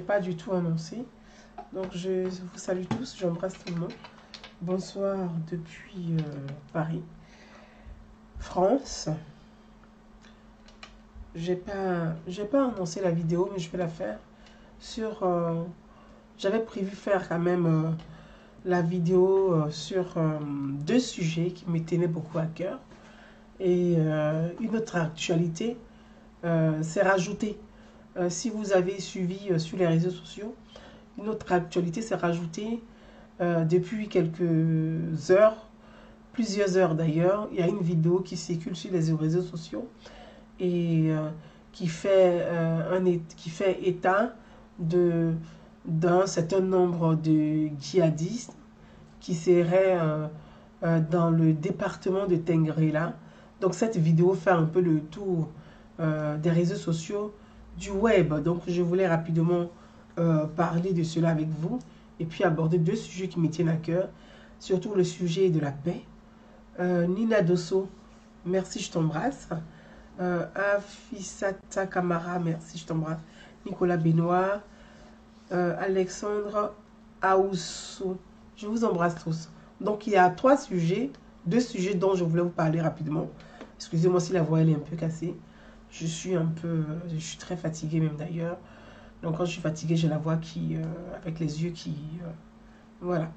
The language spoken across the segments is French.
pas du tout annoncé. Donc, je vous salue tous, j'embrasse tout le monde. Bonsoir depuis Paris, France. J'ai pas annoncé la vidéo, mais je vais la faire sur... j'avais prévu faire quand même la vidéo sur deux sujets qui me tenaient beaucoup à cœur. Et une autre actualité s'est rajoutée. Si vous avez suivi sur les réseaux sociaux, une autre actualité s'est rajoutée depuis quelques heures, plusieurs heures d'ailleurs. Il y a une vidéo qui circule sur les réseaux sociaux et qui fait état d'un certain nombre de djihadistes qui seraient dans le département de Tengrela. Donc cette vidéo fait un peu le tour des réseaux sociaux, du web. Donc je voulais rapidement parler de cela avec vous et puis aborder deux sujets qui me tiennent à cœur, surtout le sujet de la paix. Nina Dosso, merci, je t'embrasse. Afisata Kamara, merci, je t'embrasse. Nicolas Benoît, Alexandre Aoussou, je vous embrasse tous. Donc il y a deux sujets dont je voulais vous parler rapidement. Excusez-moi si la voix elle est un peu cassée. Je suis très fatiguée même d'ailleurs. Donc quand je suis fatiguée, j'ai la voix qui, avec les yeux qui, voilà.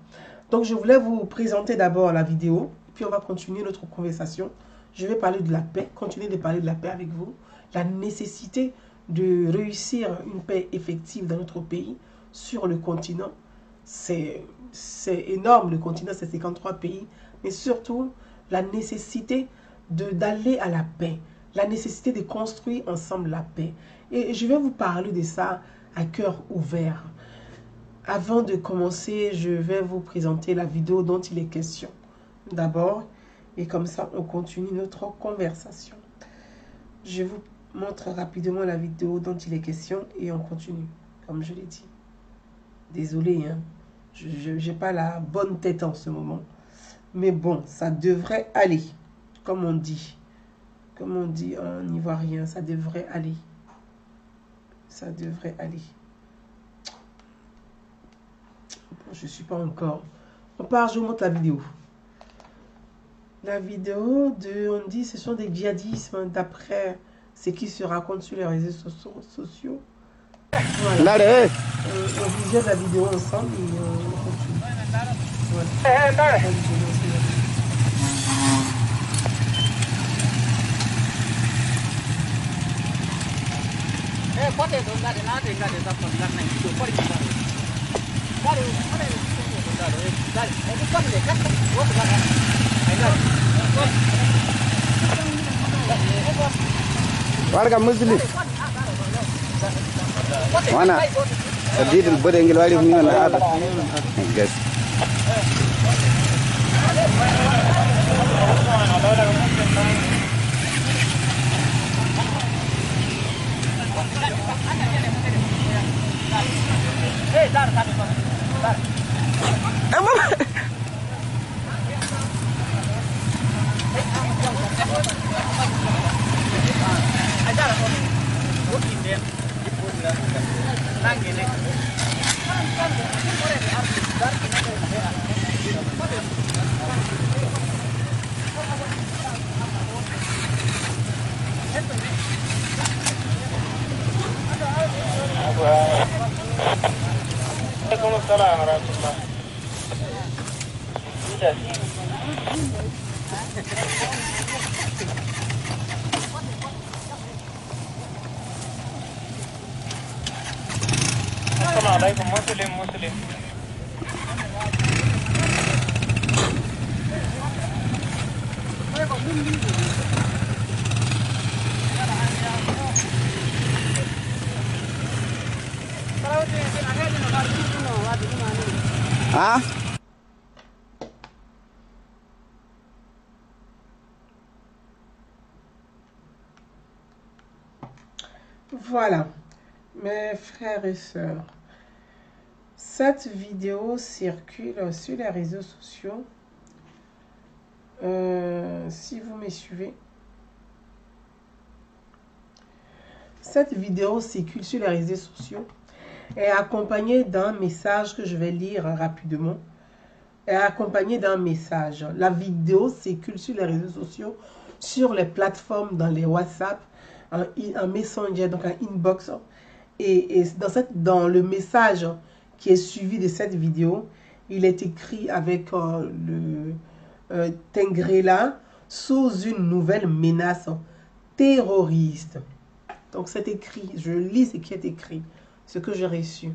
Donc je voulais vous présenter d'abord la vidéo, puis on va continuer notre conversation. Je vais parler de la paix, continuer de parler de la paix avec vous, la nécessité de réussir une paix effective dans notre pays, sur le continent. C'est énorme, le continent, c'est 53 pays, mais surtout la nécessité d'aller à la paix, la nécessité de construire ensemble la paix. Et je vais vous parler de ça à cœur ouvert. Avant de commencer, je vais vous présenter la vidéo dont il est question d'abord, et comme ça, on continue notre conversation. Je vous montre rapidement la vidéo dont il est question et on continue, comme je l'ai dit. Désolé, hein, je n'ai pas la bonne tête en ce moment. Mais bon, ça devrait aller, comme on dit. Comme on dit en ivoirien, ça devrait aller. Ça devrait aller. Bon, je ne suis pas encore... On part, je vous montre la vidéo. La vidéo on dit ce sont des djihadismes d'après ce qui se raconte sur les réseaux sociaux. Voilà. On visionne la vidéo ensemble et on continue. Voilà. warga muslim wana sadidul bodengil wali ni on ada gas Assalamualaikum muslim. ah Voilà, mes frères et sœurs. Cette vidéo circule sur les réseaux sociaux. Si vous me suivez. Cette vidéo circule sur les réseaux sociaux. est accompagné d'un message que je vais lire rapidement. Est accompagné d'un message. La vidéo circule sur les réseaux sociaux, sur les plateformes, dans les WhatsApp, un Messenger, donc un inbox. Et dans le message qui est suivi de cette vidéo, il est écrit avec le Tengrela sous une nouvelle menace terroriste. Donc c'est écrit, je lis ce qui est écrit, ce que j'ai reçu.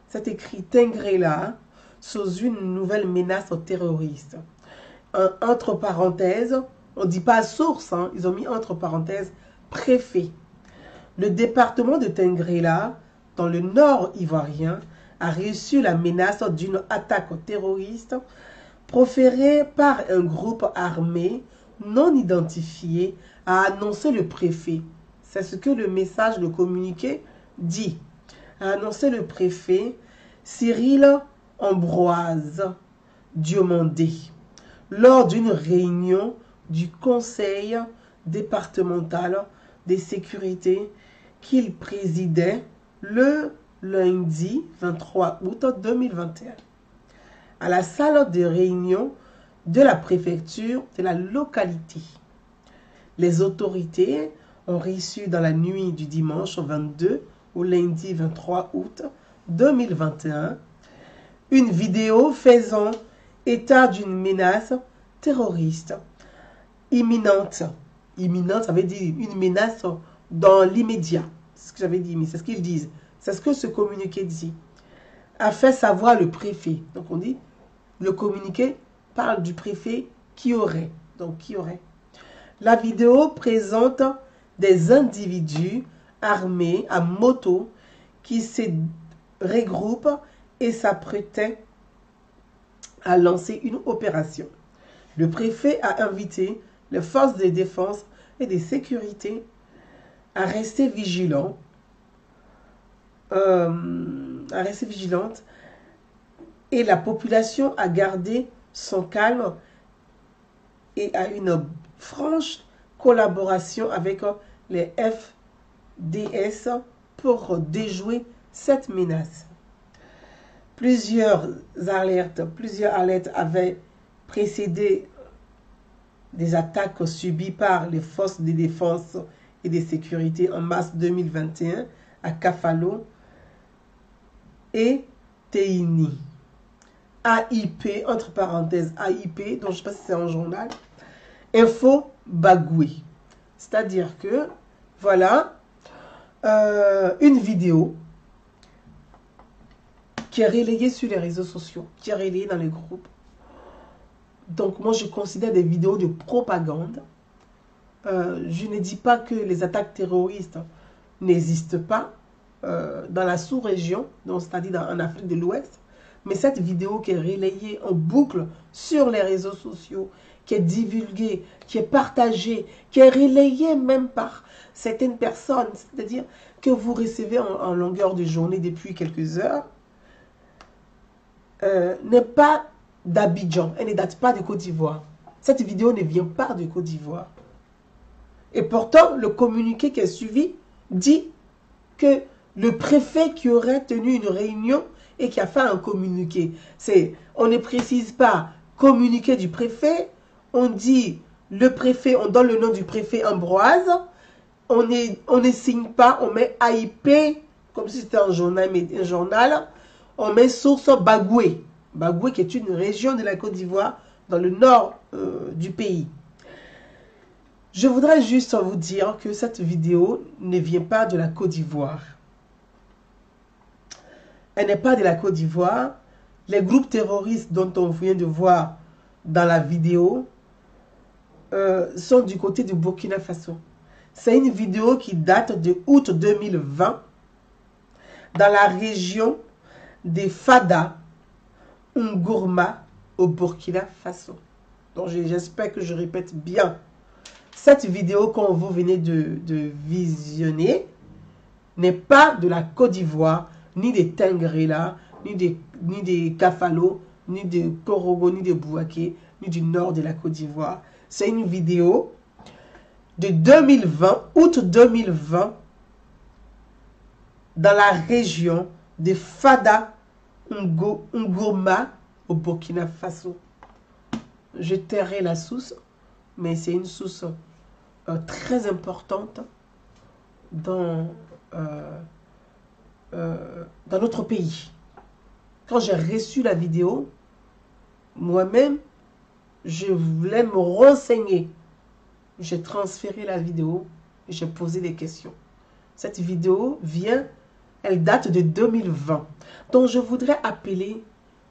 C'est écrit Tengrela sous une nouvelle menace terroriste. Entre parenthèses, on ne dit pas source, hein, ils ont mis entre parenthèses préfet. Le département de Tengrela, dans le nord ivoirien, a reçu la menace d'une attaque terroriste proférée par un groupe armé non identifié, a annoncé le préfet. C'est ce que le message, le communiqué dit. A annoncé le préfet Cyril Ambroise Diomandé lors d'une réunion du conseil départemental des sécurités qu'il présidait le lundi 23 août 2021 à la salle de réunion de la préfecture de la localité. Les autorités ont reçu dans la nuit du dimanche 22 au lundi 23 août 2021 une vidéo faisant état d'une menace terroriste imminente. Imminente, ça veut dire une menace dans l'immédiat. C'est ce que j'avais dit, mais c'est ce qu'ils disent. C'est ce que ce communiqué dit. A fait savoir le préfet. Donc on dit, le communiqué parle du préfet qui aurait. Donc qui aurait. La vidéo présente des individus armés à moto qui se regroupent et s'apprêtaient à lancer une opération. Le préfet a invité les forces de défense et de sécurité à rester vigilantes et la population a gardé son calme et a une franche collaboration avec les FDS pour déjouer cette menace. Plusieurs alertes avaient précédé des attaques subies par les forces de défense et de sécurité en mars 2021 à Kafalo et Teini. AIP, entre parenthèses, AIP, donc je ne sais pas si c'est un journal, Info Bagoué. C'est-à-dire que, voilà, une vidéo qui est relayée sur les réseaux sociaux, qui est relayée dans les groupes. Donc, moi, je considère des vidéos de propagande. Je ne dis pas que les attaques terroristes n'existent pas dans la sous-région, c'est-à-dire en Afrique de l'Ouest. Mais cette vidéo qui est relayée en boucle sur les réseaux sociaux, qui est divulguée, qui est partagée, qui est relayée même par certaines personnes, c'est-à-dire que vous recevez en longueur de journée depuis quelques heures, n'est pas d'Abidjan, elle ne date pas de Côte d'Ivoire. Cette vidéo ne vient pas de Côte d'Ivoire. Et pourtant, le communiqué qui est suivi dit que le préfet qui aurait tenu une réunion et qui a fait un communiqué. On ne précise pas communiqué du préfet, on dit le préfet, on donne le nom du préfet Ambroise, on ne signe pas, on met AIP, comme si c'était un journal, on met source Bagoué. Bagoué qui est une région de la Côte d'Ivoire dans le nord du pays. Je voudrais juste vous dire que cette vidéo ne vient pas de la Côte d'Ivoire. Elle n'est pas de la Côte d'Ivoire. Les groupes terroristes dont on vient de voir dans la vidéo sont du côté du Burkina Faso. C'est une vidéo qui date de août 2020 dans la région des Fada, Ngourma, au Burkina Faso. Donc j'espère que je répète bien. Cette vidéo qu'on vous venez de visionner n'est pas de la Côte d'Ivoire, ni des Tengrela, ni des Kafalo, ni de Korogo, ni de Bouaké, ni du nord de la Côte d'Ivoire. C'est une vidéo de 2020, août 2020, dans la région de Fada Ngoma au Burkina Faso. Je tairai la source, mais c'est une source très importante dans notre pays. Quand j'ai reçu la vidéo, moi-même, je voulais me renseigner. J'ai transféré la vidéo et j'ai posé des questions. Cette vidéo elle date de 2020. Donc, je voudrais appeler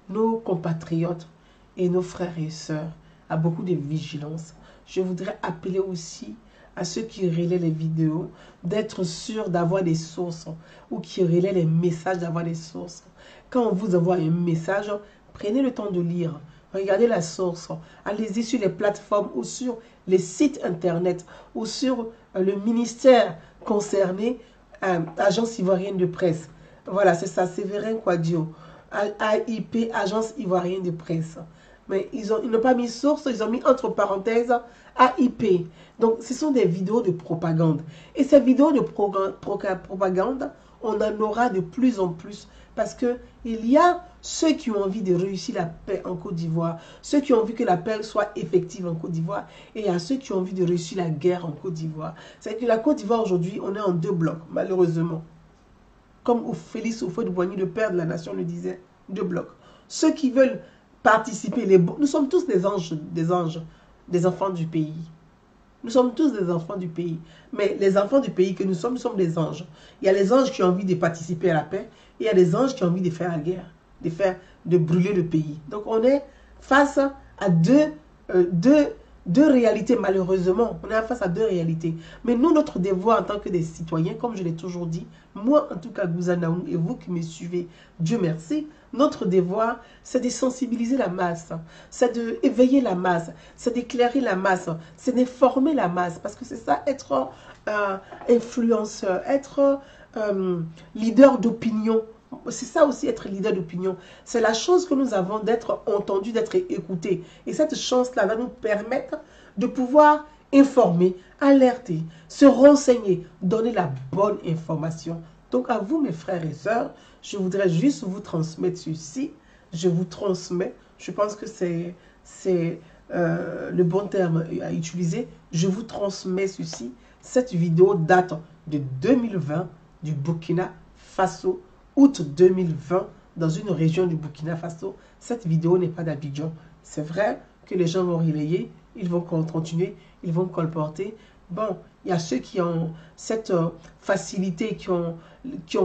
nos compatriotes et nos frères et sœurs à beaucoup de vigilance. Je voudrais appeler aussi à ceux qui relaient les vidéos d'être sûrs d'avoir des sources ou qui relaient les messages d'avoir des sources. Quand on vous envoie un message, prenez le temps de lire. Regardez la source. Allez-y sur les plateformes ou sur les sites internet ou sur le ministère concerné, Agence Ivoirienne de Presse. Voilà, c'est ça, Séverin Quadio. AIP, Agence Ivoirienne de Presse. Mais ils n'ont pas mis source, ils ont mis entre parenthèses AIP. Donc, ce sont des vidéos de propagande. Et ces vidéos de propagande, on en aura de plus en plus. Parce qu'il y a ceux qui ont envie de réussir la paix en Côte d'Ivoire, ceux qui ont envie que la paix soit effective en Côte d'Ivoire, et il y a ceux qui ont envie de réussir la guerre en Côte d'Ivoire. C'est que la Côte d'Ivoire aujourd'hui, on est en deux blocs, malheureusement. Comme Félix Houphouët-Boigny, le père de la nation, le disait, deux blocs. Ceux qui veulent participer, nous sommes tous des anges, des enfants du pays. Nous sommes tous des enfants du pays. Mais les enfants du pays que nous sommes des anges. Il y a les anges qui ont envie de participer à la paix. Et il y a les anges qui ont envie de faire la guerre. De brûler le pays. Donc on est face à deux réalités, malheureusement. On est face à deux réalités. Mais nous, notre devoir en tant que des citoyens, comme je l'ai toujours dit, moi en tout cas, Gouzanaou, et vous qui me suivez, Dieu merci, notre devoir, c'est de sensibiliser la masse, c'est d'éveiller la masse, c'est d'éclairer la masse, c'est d'informer la masse. Parce que c'est ça, être influenceur, être leader d'opinion. C'est ça aussi, être leader d'opinion. C'est la chose que nous avons d'être entendus, d'être écoutés. Et cette chance-là va nous permettre de pouvoir informer, alerter, se renseigner, donner la bonne information. Donc à vous, mes frères et sœurs, je voudrais juste vous transmettre ceci. Je vous transmets, je pense que c'est le bon terme à utiliser. Je vous transmets ceci. Cette vidéo date de 2020 du Burkina Faso, août 2020, dans une région du Burkina Faso. Cette vidéo n'est pas d'Abidjan. C'est vrai que les gens vont relayer, ils vont continuer, ils vont colporter. Bon, il y a ceux qui ont cette facilité, qui ont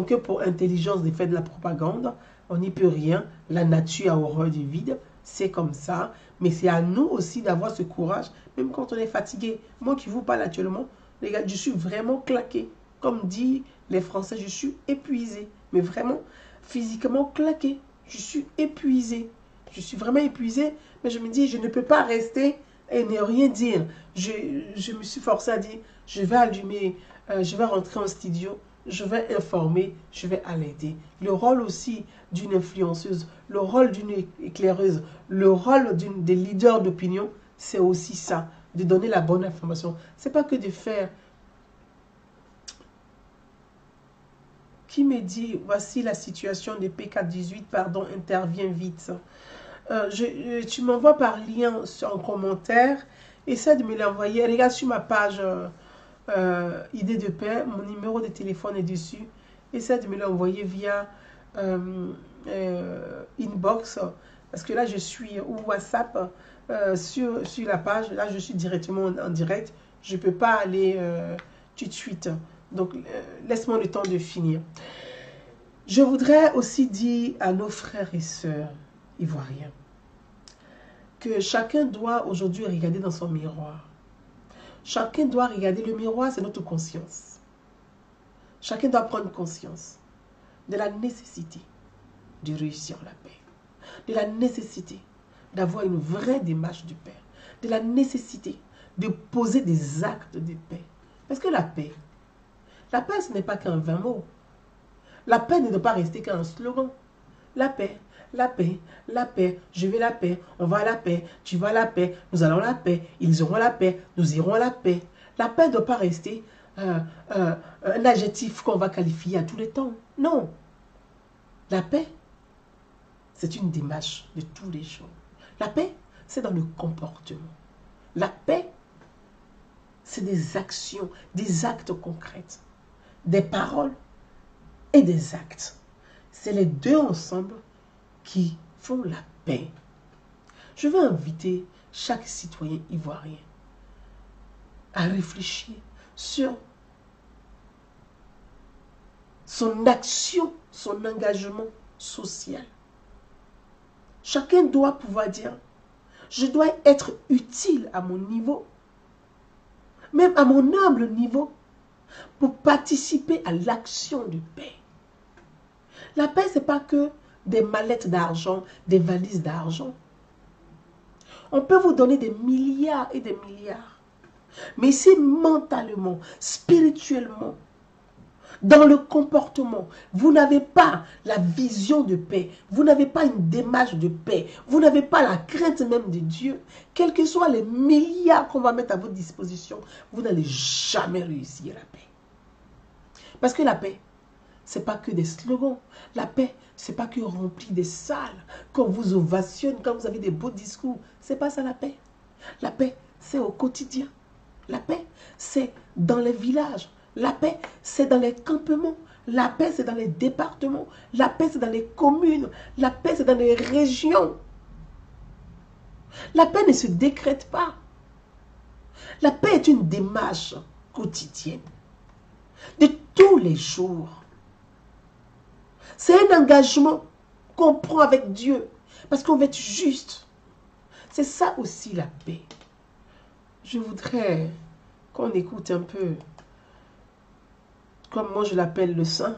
que pour intelligence de faire de la propagande. On n'y peut rien. La nature a horreur du vide. C'est comme ça. Mais c'est à nous aussi d'avoir ce courage, même quand on est fatigué. Moi qui vous parle actuellement, les gars, je suis vraiment claqué. Comme disent les Français, je suis épuisé. Mais vraiment, physiquement claqué. Je suis épuisé. Je suis vraiment épuisé. Mais je me dis, je ne peux pas rester et ne rien dire. Je me suis forcé à dire, je vais allumer, je vais rentrer en studio, je vais informer, je vais alerter. Le rôle aussi d'une influenceuse, le rôle d'une éclaireuse, le rôle des leaders d'opinion, c'est aussi ça, de donner la bonne information. C'est pas que de faire... Qui me dit, voici la situation de P418, pardon, intervient vite. Tu m'envoies par lien en commentaire. Essaie de me l'envoyer. Regarde sur ma page Idée de paix. Mon numéro de téléphone est dessus. Essaie de me l'envoyer via inbox. Parce que là, je suis ou WhatsApp sur la page. Là, je suis directement en direct. Je ne peux pas aller tout de suite. Donc, laisse-moi le temps de finir. Je voudrais aussi dire à nos frères et sœurs ivoiriens que chacun doit aujourd'hui regarder dans son miroir. Chacun doit regarder. Le miroir, c'est notre conscience. Chacun doit prendre conscience de la nécessité de réussir la paix. De la nécessité d'avoir une vraie démarche de paix. De la nécessité de poser des actes de paix. Parce que la paix, ce n'est pas qu'un vain mot. La paix ne doit pas rester qu'un slogan. La paix, la paix, la paix, je veux la paix, on va à la paix, tu vas à la paix, nous allons à la paix, ils auront la paix, nous irons à la paix. La paix ne doit pas rester un adjectif qu'on va qualifier à tous les temps. Non. La paix, c'est une démarche de tous les jours. La paix, c'est dans le comportement. La paix, c'est des actions, des actes concrets, des paroles et des actes. C'est les deux ensemble qui font la paix. Je veux inviter chaque citoyen ivoirien à réfléchir sur son action, son engagement social. Chacun doit pouvoir dire, je dois être utile à mon niveau, même à mon humble niveau, pour participer à l'action de paix. La paix, ce n'est pas que des mallettes d'argent, des valises d'argent. On peut vous donner des milliards et des milliards. Mais si mentalement, spirituellement, dans le comportement, vous n'avez pas la vision de paix, vous n'avez pas une démarche de paix, vous n'avez pas la crainte même de Dieu, quels que soient les milliards qu'on va mettre à votre disposition, vous n'allez jamais réussir la paix. Parce que la paix, ce n'est pas que des slogans. La paix, ce n'est pas que rempli des salles, qu'on vous ovationne, quand vous avez des beaux discours. Ce n'est pas ça la paix. La paix, c'est au quotidien. La paix, c'est dans les villages. La paix, c'est dans les campements. La paix, c'est dans les départements. La paix, c'est dans les communes. La paix, c'est dans les régions. La paix ne se décrète pas. La paix est une démarche quotidienne, de tous les jours. C'est un engagement qu'on prend avec Dieu, parce qu'on veut être juste. C'est ça aussi la paix. Je voudrais qu'on écoute un peu, comme moi je l'appelle le saint,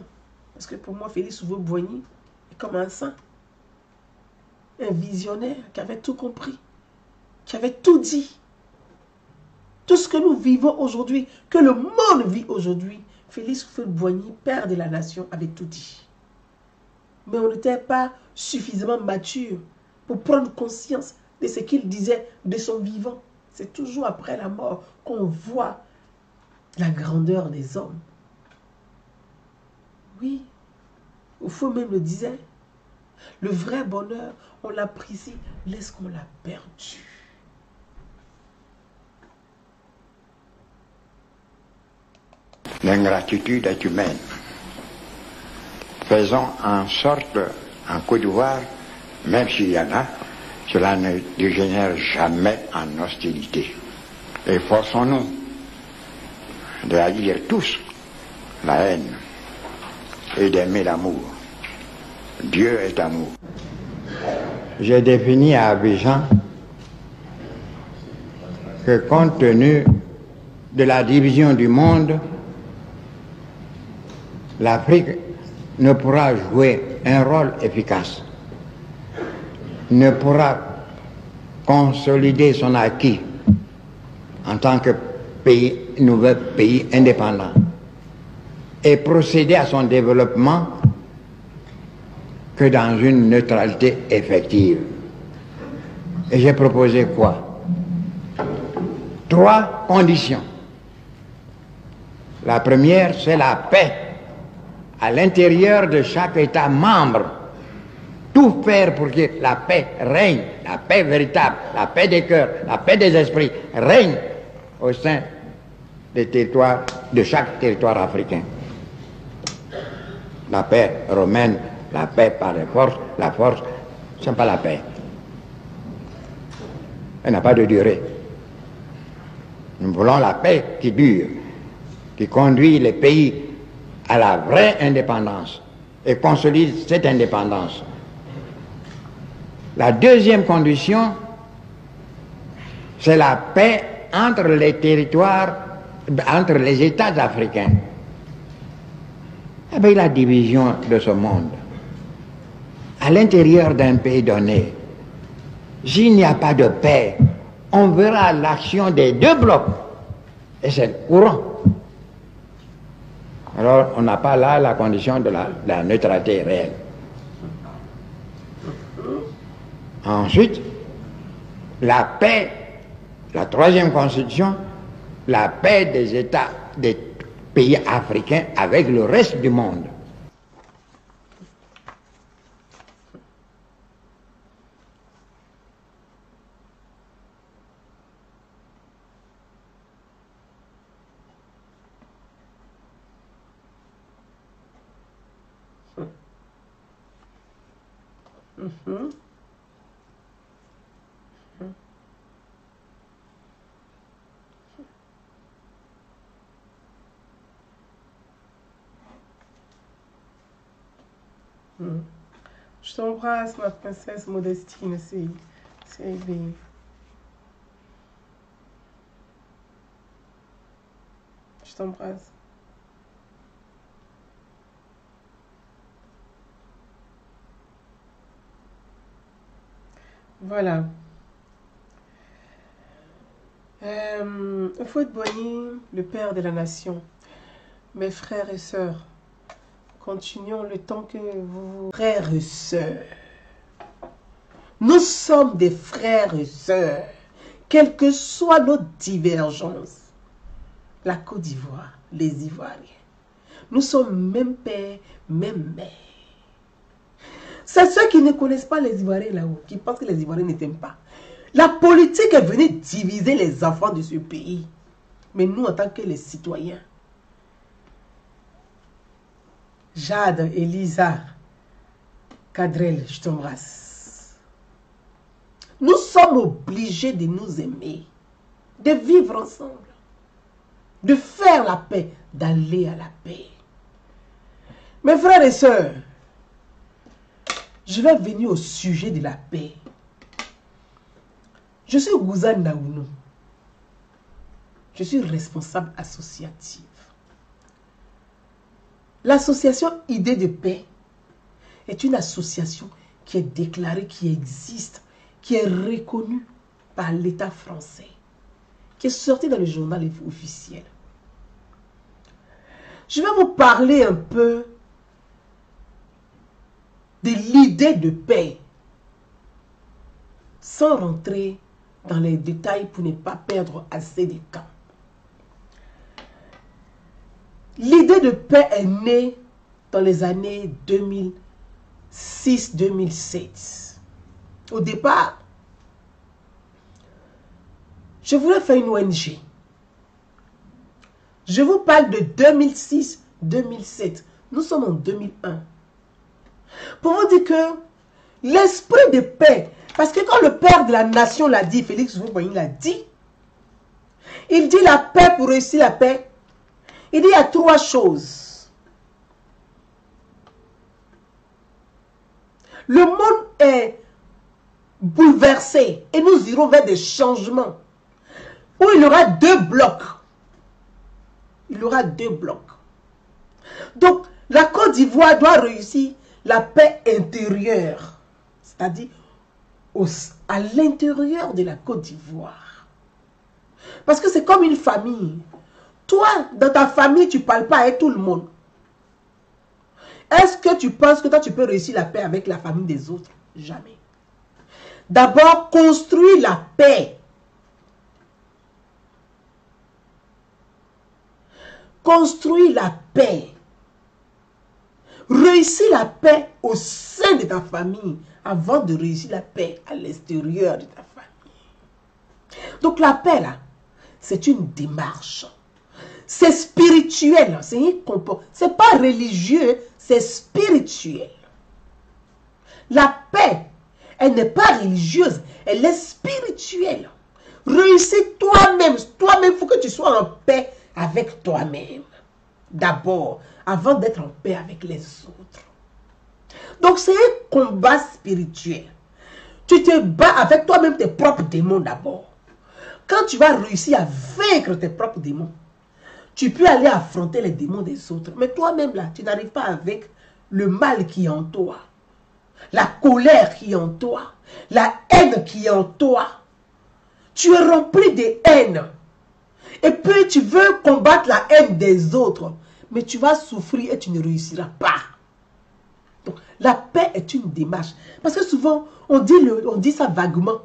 parce que pour moi Félix Houphouët-Boigny est comme un saint, un visionnaire qui avait tout compris, qui avait tout dit. Tout ce que nous vivons aujourd'hui, que le monde vit aujourd'hui, Félix Houphouët-Boigny, père de la nation, avait tout dit. Mais on n'était pas suffisamment mature pour prendre conscience de ce qu'il disait de son vivant. C'est toujours après la mort qu'on voit la grandeur des hommes. Oui, Houphouët même le disait, le vrai bonheur, on l'apprécie lorsqu'on l'a perdu. L'ingratitude est humaine. Faisons en sorte, en Côte d'Ivoire, même s'il y en a, cela ne dégénère jamais en hostilité. Et forçons-nous de haïr tous la haine et d'aimer l'amour. Dieu est amour. J'ai défini à Abidjan que compte tenu de la division du monde, l'Afrique ne pourra jouer un rôle efficace, ne pourra consolider son acquis en tant que pays, nouvel pays indépendant et procéder à son développement que dans une neutralité effective. Et j'ai proposé quoi? 3 conditions. La première, c'est la paix à l'intérieur de chaque État membre. Tout faire pour que la paix règne, la paix véritable, la paix des cœurs, la paix des esprits règne au sein des territoires, de chaque territoire africain. La paix romaine, la paix par les forces, la force, ce n'est pas la paix. Elle n'a pas de durée. Nous voulons la paix qui dure, qui conduit les pays à la vraie indépendance et consolide cette indépendance. La deuxième condition, c'est la paix entre les territoires, entre les États africains. Avec la division de ce monde, à l'intérieur d'un pays donné, s'il n'y a pas de paix, on verra l'action des deux blocs et c'est le courant. Alors, on n'a pas là la condition de la neutralité réelle. Ensuite, la paix, la troisième constitution, la paix des États, des pays africains avec le reste du monde. Mhm. Mhm. Je t'embrasse, ma princesse Modestine, c'est bien. Je t'embrasse. Voilà. Fouad Boigny, le père de la nation, mes frères et sœurs, continuons le temps que vous... Frères et sœurs, nous sommes des frères et sœurs, quelles que soient nos divergences. La Côte d'Ivoire, les Ivoiriens, nous sommes même père, même mère. C'est ceux qui ne connaissent pas les Ivoiriens là-haut, qui pensent que les Ivoiriens ne t'aiment pas. La politique est venue diviser les enfants de ce pays. Mais nous, en tant que les citoyens, Jade, Elisa, Cadrel, je t'embrasse. Nous sommes obligés de nous aimer, de vivre ensemble, de faire la paix, d'aller à la paix. Mes frères et sœurs, je vais venir au sujet de la paix. Je suis Gouzane Naounou. Je suis responsable associative. L'association Idée de Paix est une association qui est déclarée, qui existe, qui est reconnue par l'État français, qui est sortie dans le journal officiel. Je vais vous parler un peu de l'idée de paix, sans rentrer dans les détails pour ne pas perdre assez de temps. L'idée de paix est née dans les années 2006-2007. Au départ, je voulais faire une ONG. Je vous parle de 2006-2007. Nous sommes en 2001. Pour vous dire que l'esprit de paix, parce que quand le père de la nation l'a dit, Félix Houphouët-Boigny l'a dit, il dit la paix pour réussir la paix. Il dit il y a trois choses. Le monde est bouleversé et nous irons vers des changements où il y aura deux blocs. Il y aura deux blocs. Donc, la Côte d'Ivoire doit réussir la paix intérieure, c'est-à-dire à l'intérieur de la Côte d'Ivoire. Parce que c'est comme une famille. Toi, dans ta famille, tu ne parles pas avec tout le monde. Est-ce que tu penses que toi, tu peux réussir la paix avec la famille des autres? Jamais. D'abord, construis la paix. Construis la paix. Réussis la paix au sein de ta famille avant de réussir la paix à l'extérieur de ta famille. Donc la paix là, c'est une démarche. C'est spirituel. C'est pas religieux, c'est spirituel. La paix, elle n'est pas religieuse, elle est spirituelle. Réussis toi-même. Toi-même, il faut que tu sois en paix avec toi-même. D'abord, avant d'être en paix avec les autres. Donc, c'est un combat spirituel. Tu te bats avec toi-même tes propres démons d'abord. Quand tu vas réussir à vaincre tes propres démons, tu peux aller affronter les démons des autres. Mais toi-même, là, tu n'arrives pas avec le mal qui est en toi. La colère qui est en toi. La haine qui est en toi. Tu es rempli de haine. Et puis, tu veux combattre la haine des autres. Mais tu vas souffrir et tu ne réussiras pas. Donc, la paix est une démarche. Parce que souvent, on dit ça vaguement.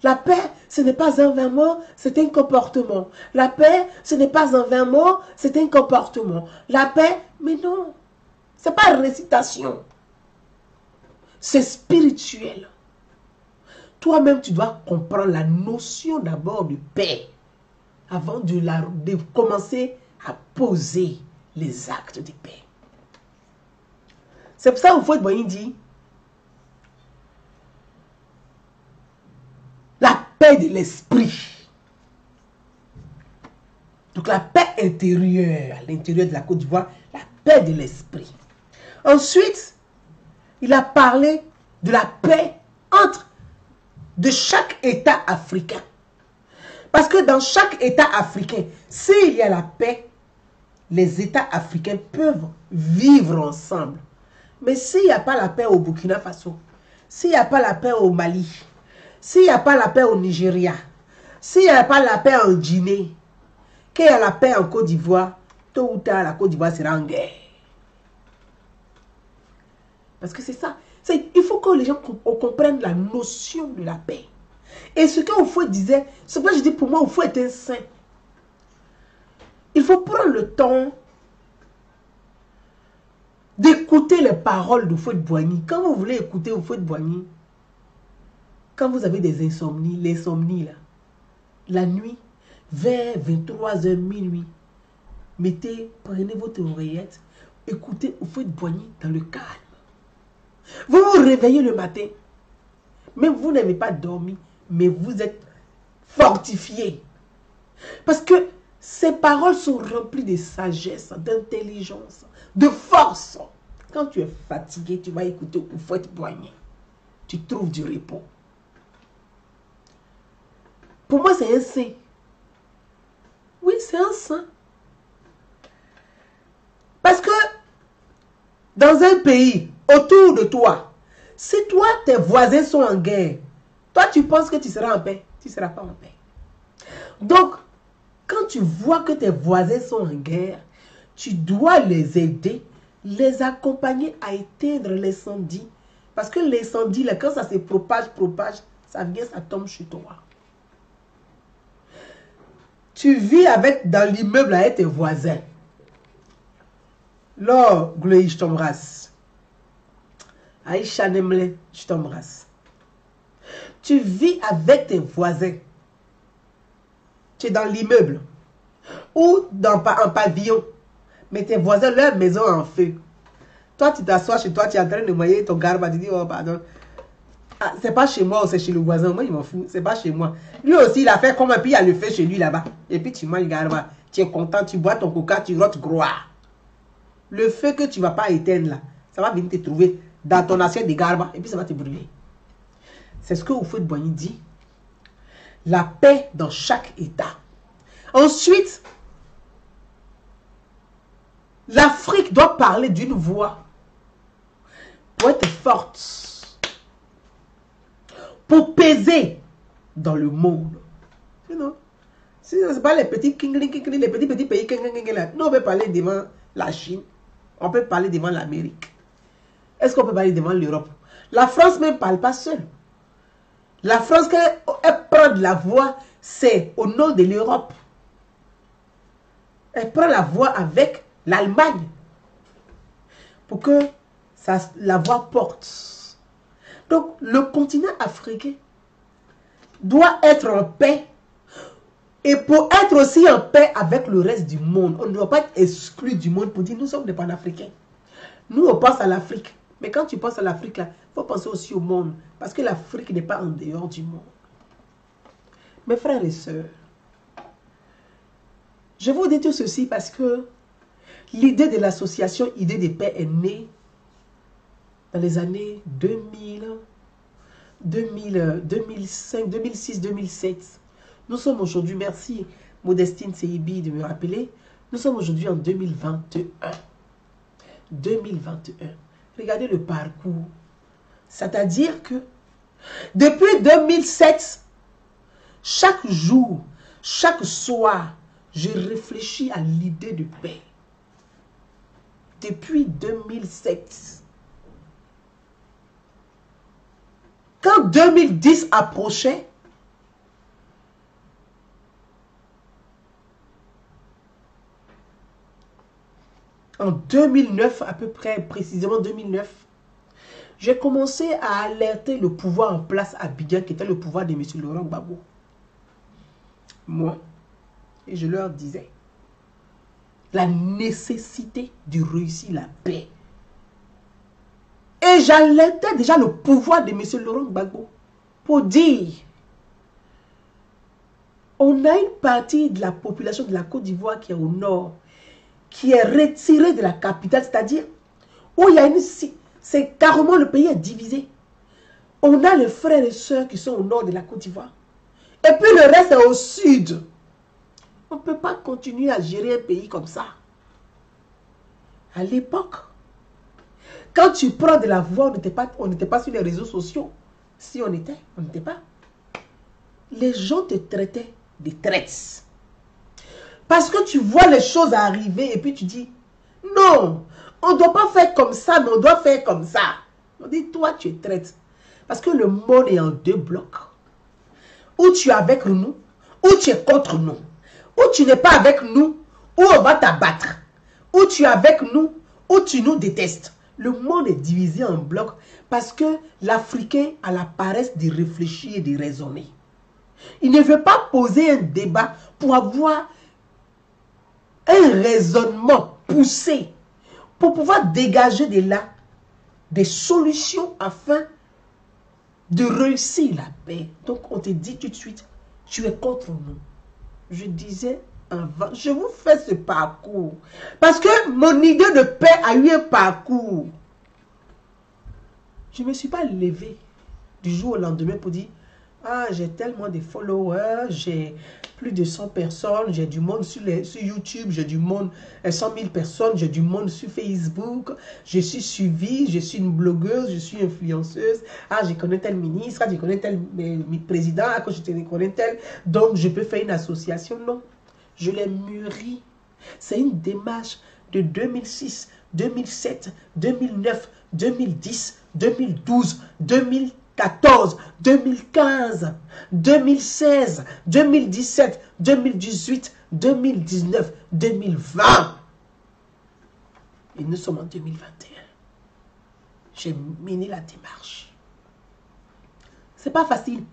La paix, ce n'est pas un vain mot, c'est un comportement. La paix, ce n'est pas un vain mot, c'est un comportement. La paix, mais non, ce n'est pas une récitation. C'est spirituel. Toi-même, tu dois comprendre la notion d'abord de paix avant de commencer à poser les actes de paix. C'est pour ça que Houphouët-Boigny dit la paix de l'esprit. Donc la paix intérieure, à l'intérieur de la Côte d'Ivoire, la paix de l'esprit. Ensuite, il a parlé de la paix de chaque État africain. Parce que dans chaque État africain, s'il y a la paix, les États africains peuvent vivre ensemble. Mais s'il n'y a pas la paix au Burkina Faso, s'il n'y a pas la paix au Mali, s'il n'y a pas la paix au Nigeria, s'il n'y a pas la paix en Guinée, qu'il y a la paix en Côte d'Ivoire, tôt ou tard, la Côte d'Ivoire sera en guerre. Parce que c'est ça. Il faut que les gens comprennent la notion de la paix. Et ce que Houphouët disait, ce que je dis pour moi, Houphouët est un saint. Il faut prendre le temps d'écouter les paroles de Houphouët-Boigny. Quand vous voulez écouter Houphouët-Boigny, quand vous avez des insomnies, l'insomnie là, la nuit, vers 23h minuit, prenez votre oreillette, écoutez Houphouët-Boigny dans le calme. Vous vous réveillez le matin, même vous n'avez pas dormi, mais vous êtes fortifié. Parce que ces paroles sont remplies de sagesse, d'intelligence, de force. Quand tu es fatigué, tu vas écouter Houphouët-Boigny. Tu trouves du repos. Pour moi, c'est un saint. Oui, c'est un saint. Parce que dans un pays, autour de toi, si toi, tes voisins sont en guerre, toi, tu penses que tu seras en paix. Tu ne seras pas en paix. Donc, quand tu vois que tes voisins sont en guerre, tu dois les aider, les accompagner à éteindre l'incendie. Parce que l'incendie, là, quand ça se propage, ça vient, ça tombe chez toi. Tu vis dans l'immeuble avec tes voisins. Là, Gloï, je t'embrasse. Aïcha Nemle, je t'embrasse. Tu vis avec tes voisins. Tu es dans l'immeuble. Ou en pavillon. Mais tes voisins, leur maison est en feu. Toi, tu t'assois chez toi, tu es en train de noyer ton garba. Tu dis, oh pardon. Ah, c'est pas chez moi ou c'est chez le voisin. Moi, il m'en fout. C'est pas chez moi. Lui aussi, il a fait comme un puis il y a le feu chez lui là-bas. Et puis tu manges garba. Tu es content, tu bois ton coca, tu rotes gros. Le feu que tu ne vas pas éteindre là, ça va venir te trouver dans ton assiette de garba. Et puis ça va te brûler. C'est ce que Houphouët-Boigny dit. La paix dans chaque État. Ensuite, l'Afrique doit parler d'une voix pour être forte, pour peser dans le monde. Sinon, ce n'est pas les petits les petits pays. Nous, on peut parler devant la Chine, on peut parler devant l'Amérique. Est-ce qu'on peut parler devant l'Europe? La France ne parle pas seule. La France, quand elle prend de la voix, c'est au nom de l'Europe. Elle prend la voix avec l'Allemagne pour que la voix porte. Donc, le continent africain doit être en paix. Et pour être aussi en paix avec le reste du monde, on ne doit pas être exclu du monde pour dire nous sommes des panafricains. Nous, on pense à l'Afrique. Mais quand tu penses à l'Afrique, il faut penser aussi au monde. Parce que l'Afrique n'est pas en dehors du monde. Mes frères et sœurs, je vous dis tout ceci parce que l'idée de l'association Idée de paix est née dans les années 2000, 2005, 2006, 2007. Nous sommes aujourd'hui, merci Modestine Seibi de me rappeler, nous sommes aujourd'hui en 2021. 2021. Regardez le parcours. C'est-à-dire que depuis 2007, chaque jour, chaque soir, je réfléchis à l'idée de paix. Depuis 2007. Quand 2010 approchait, en 2009, à peu près, précisément 2009, j'ai commencé à alerter le pouvoir en place à Abidjan, qui était le pouvoir de M. Laurent Gbagbo. Moi. Et je leur disais la nécessité de réussir la paix. Et j'alertais déjà le pouvoir de M. Laurent Gbagbo pour dire, on a une partie de la population de la Côte d'Ivoire qui est au nord, qui est retirée de la capitale, c'est-à-dire où il y a une... C'est carrément le pays est divisé. On a les frères et sœurs qui sont au nord de la Côte d'Ivoire. Et puis le reste est au sud. On ne peut pas continuer à gérer un pays comme ça. À l'époque, quand tu prends de la voix, on n'était pas sur les réseaux sociaux. Si on n'était pas. Les gens te traitaient de traîtres. Parce que tu vois les choses arriver et puis tu dis, non, on ne doit pas faire comme ça, mais on doit faire comme ça. On dit, toi, tu es traître. Parce que le monde est en deux blocs. Ou tu es avec nous, ou tu es contre nous. Ou tu n'es pas avec nous, ou on va t'abattre. Ou tu es avec nous, ou tu nous détestes. Le monde est divisé en blocs parce que l'Africain a la paresse de réfléchir et de raisonner. Il ne veut pas poser un débat pour avoir un raisonnement poussé pour pouvoir dégager de là des solutions afin de réussir la paix. Donc on te dit tout de suite, tu es contre nous. Je disais avant, je vous fais ce parcours parce que mon idée de paix a eu un parcours. Je ne me suis pas levée du jour au lendemain pour dire, ah, j'ai tellement de followers, j'ai plus de 100 personnes, j'ai du monde sur YouTube, j'ai du monde, 100 000 personnes, j'ai du monde sur Facebook, je suis suivie, je suis une blogueuse, je suis influenceuse, ah, je connais tel ministre, ah, je connais tel président, ah, je connais tel, donc je peux faire une association. Non, je l'ai mûri. C'est une démarche de 2006, 2007, 2009, 2010, 2012, 2014, 2015, 2016, 2017, 2018, 2019, 2020. Et nous sommes en 2021. J'ai mené la démarche. C'est pas facile.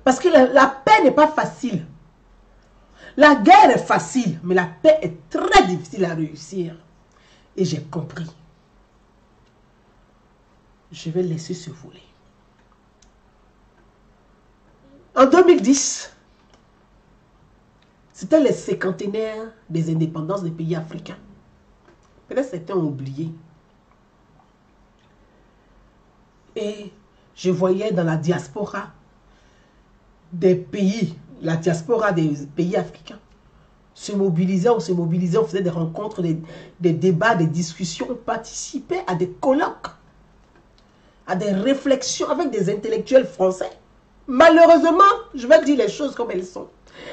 Parce que la paix n'est pas facile. La guerre est facile, mais la paix est très difficile à réussir. Et j'ai compris. Je vais laisser ce volet. En 2010, c'était les cinquantenaires des indépendances des pays africains. Peut-être certains ont oublié. Et je voyais dans la diaspora des pays, la diaspora des pays africains, se mobiliser, on faisait des rencontres, des débats, des discussions, on participait à des colloques, à des réflexions avec des intellectuels français. Malheureusement, je vais dire les choses comme elles sont.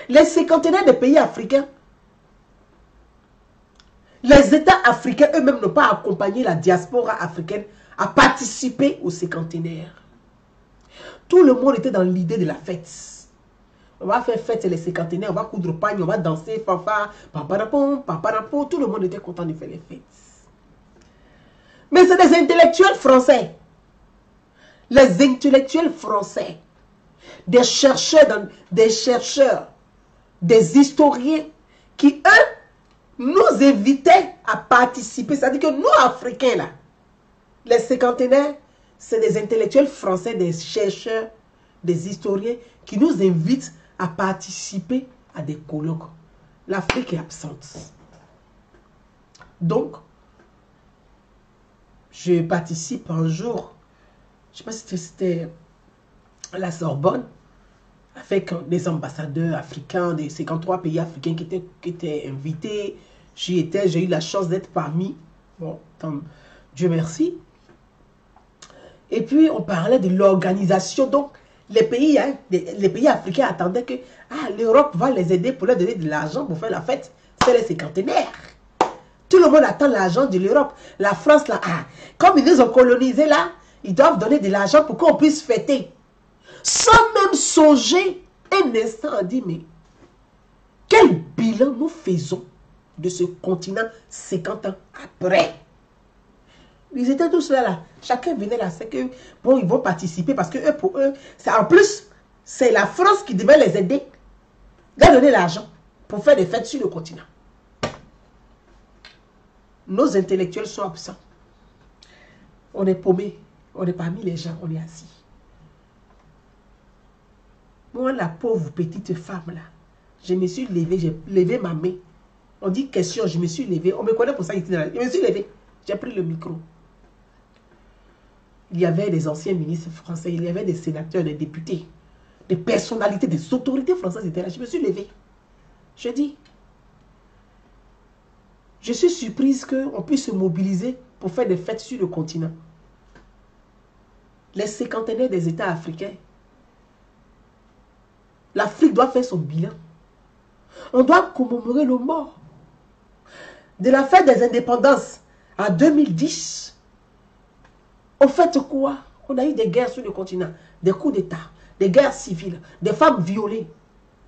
Les cinquantenaires des pays africains, les États africains eux-mêmes n'ont pas accompagné la diaspora africaine à participer au cinquantenaire. Tout le monde était dans l'idée de la fête. On va faire fête, c'est les cinquantenaires, on va coudre pagne, on va danser, fanfare, paparapom, paparapom. Tout le monde était content de faire les fêtes. Mais c'est des intellectuels français. Les intellectuels français, des chercheurs, des historiens qui, eux, nous invitaient à participer. C'est-à-dire que nous, Africains, là, les cinquantenaires, c'est des intellectuels français, des chercheurs, des historiens qui nous invitent à participer à des colloques. L'Afrique est absente. Donc, je participe un jour, je ne sais pas si c'était à la Sorbonne, avec des ambassadeurs africains, des 53 pays africains qui étaient invités. J'y étais, j'ai eu la chance d'être parmi. Bon, Dieu merci. Et puis, on parlait de l'organisation. Donc, les pays africains attendaient que l'Europe va les aider pour leur donner de l'argent pour faire la fête. C'est les cinquantenaires. Tout le monde attend l'argent de l'Europe. La France, là, comme ils nous ont colonisés, là, ils doivent donner de l'argent pour qu'on puisse fêter. Sans même songer un instant, on dit, mais quel bilan nous faisons de ce continent 50 ans après? Ils étaient tous là. Chacun venait là. C'est que, bon, ils vont participer parce que eux, pour eux, en plus, c'est la France qui devait les aider, leur donner l'argent pour faire des fêtes sur le continent. Nos intellectuels sont absents. On est paumé. On est parmi les gens, on est assis. Moi, la pauvre petite femme là, je me suis levée, j'ai levé ma main. On dit question, je me suis levée. On me connaît pour ça, je me suis levée. J'ai pris le micro. Il y avait des anciens ministres français, il y avait des sénateurs, des députés, des personnalités, des autorités françaises étaient là. Je me suis levée. Je dis, je suis surprise qu'on puisse se mobiliser pour faire des fêtes sur le continent. Les cinquantenaires des États africains. L'Afrique doit faire son bilan. On doit commémorer le mort. De la fête des indépendances en 2010, au fait quoi? On a eu des guerres sur le continent, des coups d'État, des guerres civiles, des femmes violées,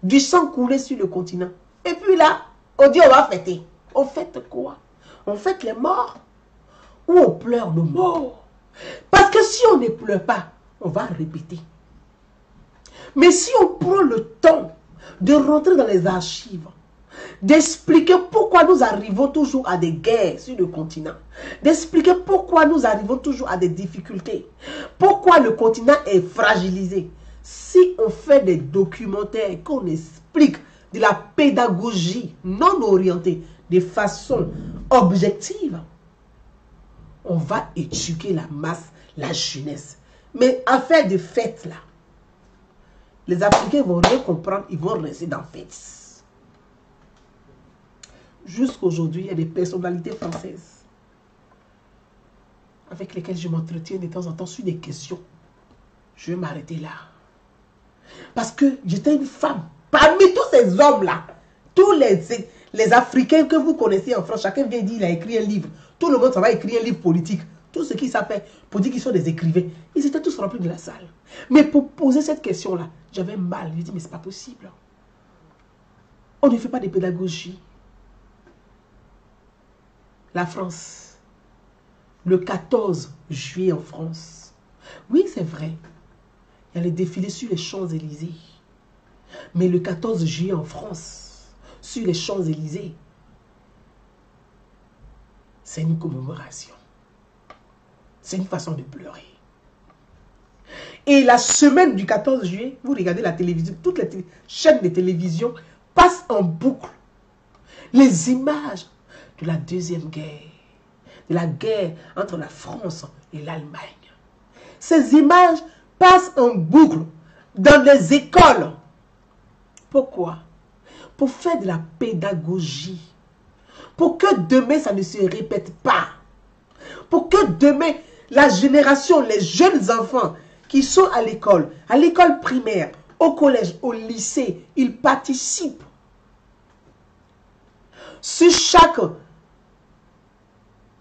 du sang coulé sur le continent. Et puis là, on dit on va fêter. On fête quoi? On fête les morts ou on pleure nos morts? Parce que si on ne pleure pas, on va répéter. Mais si on prend le temps de rentrer dans les archives, d'expliquer pourquoi nous arrivons toujours à des guerres sur le continent, d'expliquer pourquoi nous arrivons toujours à des difficultés, pourquoi le continent est fragilisé. Si on fait des documentaires, qu'on explique de la pédagogie non orientée, de façon objective, on va éduquer la masse, la jeunesse. Mais affaire de fête là, les Africains vont rien comprendre, ils vont rester dans fête. Jusqu'aujourd'hui, il y a des personnalités françaises avec lesquelles je m'entretiens de temps en temps sur des questions. Je vais m'arrêter là. Parce que j'étais une femme. Parmi tous ces hommes-là, tous les Africains que vous connaissez en France, chacun vient dire qu'il a écrit un livre. Tout le monde, ça va écrire un livre politique. Tout ce qui s'appelle pour dire qu'ils sont des écrivains. Ils étaient tous remplis de la salle. Mais pour poser cette question-là, j'avais mal. Je dis, mais c'est pas possible. On ne fait pas de pédagogie. La France, le 14 juillet en France. Oui, c'est vrai. Il y a les défilés sur les Champs-Élysées. Mais le 14 juillet en France, sur les Champs-Élysées, c'est une commémoration. C'est une façon de pleurer. Et la semaine du 14 juillet, vous regardez la télévision, toutes les chaînes de télévision passent en boucle les images de la Deuxième Guerre, de la guerre entre la France et l'Allemagne. Ces images passent en boucle dans les écoles. Pourquoi? Pour faire de la pédagogie. Pour que demain, ça ne se répète pas. Pour que demain, la génération, les jeunes enfants qui sont à l'école primaire, au collège, au lycée, ils participent. Sur chaque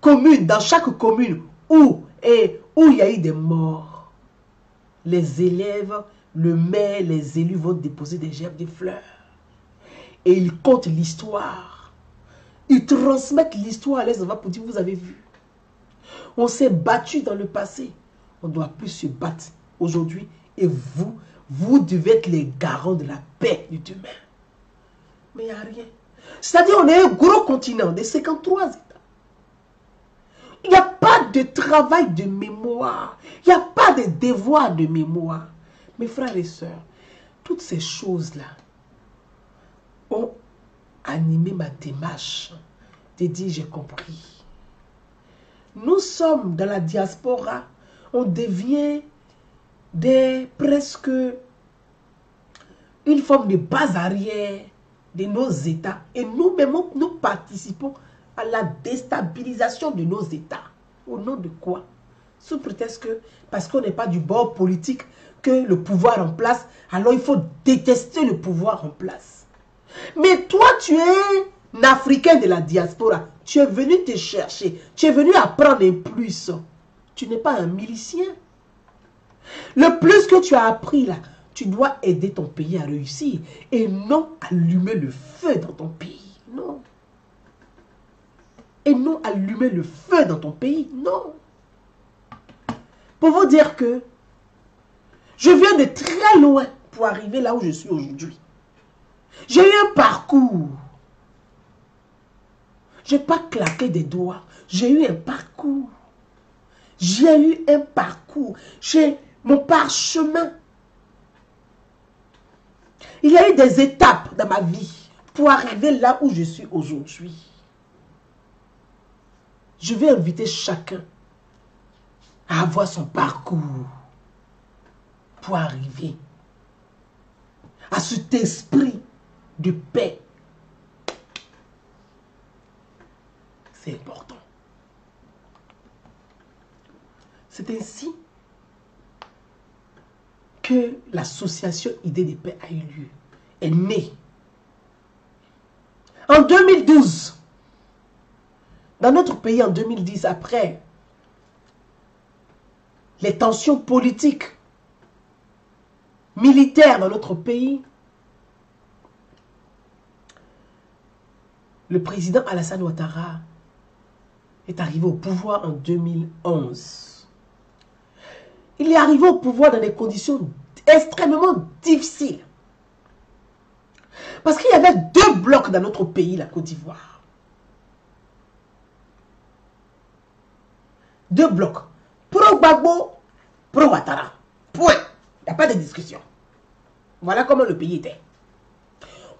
commune, dans chaque commune où il y a eu des morts, les élèves, le maire, les élus vont déposer des gerbes de fleurs. Et ils comptent l'histoire. Ils transmettent l'histoire à leurs enfants pour dire, vous avez vu. On s'est battu dans le passé. On ne doit plus se battre aujourd'hui. Et vous devez être les garants de la paix du demain. Mais il n'y a rien. C'est-à-dire, on est un gros continent de 53 États. Il n'y a pas de travail de mémoire. Il n'y a pas de devoir de mémoire. Mes frères et sœurs, toutes ces choses-là ont animé ma démarche de dire j'ai compris. Nous sommes dans la diaspora, on devient presque une forme de base arrière de nos États. Et nous-mêmes, nous participons à la déstabilisation de nos États. Au nom de quoi? Sous prétexte que, parce qu'on n'est pas du bord politique, que le pouvoir en place, alors il faut détester le pouvoir en place. Mais toi, tu es un Africain de la diaspora. Tu es venu te chercher. Tu es venu apprendre un plus. Tu n'es pas un milicien. Le plus que tu as appris là, tu dois aider ton pays à réussir. Et non allumer le feu dans ton pays. Non. Et non allumer le feu dans ton pays. Non. Pour vous dire que je viens de très loin pour arriver là où je suis aujourd'hui. J'ai eu un parcours. Je n'ai pas claqué des doigts. J'ai eu un parcours. J'ai eu un parcours. J'ai mon parchemin. Il y a eu des étapes dans ma vie pour arriver là où je suis aujourd'hui. Je vais inviter chacun à avoir son parcours pour arriver à cet esprit de paix. C'est important. C'est ainsi que l'association Idées de paix a eu lieu, est née. En 2012, dans notre pays, en 2010, après les tensions politiques, militaires dans notre pays, le président Alassane Ouattara est arrivé au pouvoir en 2011. Il est arrivé au pouvoir dans des conditions extrêmement difficiles. Parce qu'il y avait deux blocs dans notre pays, la Côte d'Ivoire. Deux blocs. Pro-Gbagbo, pro-Ouattara. Point. Il n'y a pas de discussion. Voilà comment le pays était.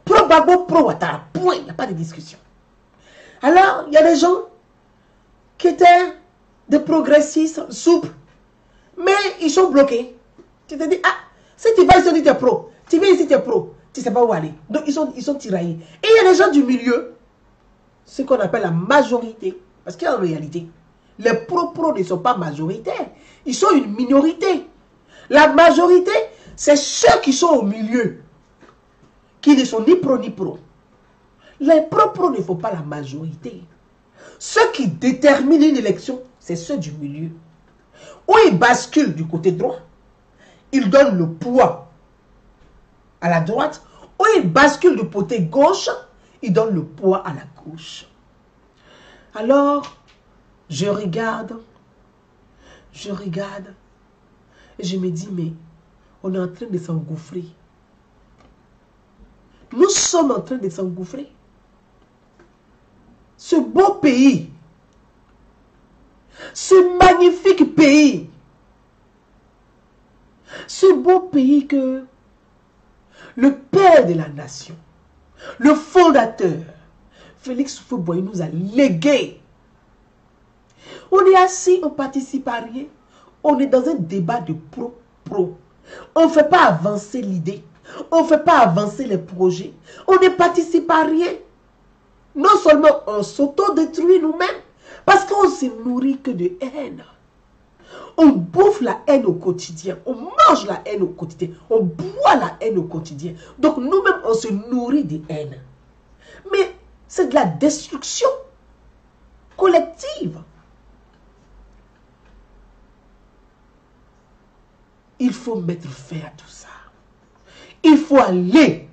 Pro-Gbagbo, pro-Ouattara. Point. Il n'y a pas de discussion. Alors, il y a des gens qui étaient des progressistes souples, mais ils sont bloqués. Tu te dis, ah, si tu vas ici, tu es pro. Tu viens ici, tu es pro. Tu ne sais pas où aller. Donc, ils sont tiraillés. Et il y a des gens du milieu, ce qu'on appelle la majorité. Parce qu'en réalité, les pro-pro ne sont pas majoritaires. Ils sont une minorité. La majorité, c'est ceux qui sont au milieu, qui ne sont ni pro ni pro. Les pro-pro ne font pas la majorité. Ceux qui déterminent une élection, c'est ceux du milieu. Où ils basculent du côté droit, ils donnent le poids à la droite. Où ils basculent du côté gauche, ils donnent le poids à la gauche. Alors, je regarde, et je me dis, mais on est en train de s'engouffrer. Nous sommes en train de s'engouffrer. Ce beau pays, ce magnifique pays, ce beau pays que le père de la nation, le fondateur, Félix Houphouët-Boigny nous a légué. On est assis, on participe à rien. On est dans un débat de pro-pro. On ne fait pas avancer l'idée. On ne fait pas avancer les projets. On ne participe à rien. Non seulement on s'auto-détruit nous-mêmes, parce qu'on ne se nourrit que de haine. On bouffe la haine au quotidien. On mange la haine au quotidien. On boit la haine au quotidien. Donc nous-mêmes, on se nourrit de haine. Mais c'est de la destruction collective. Il faut mettre fin à tout ça. Il faut aller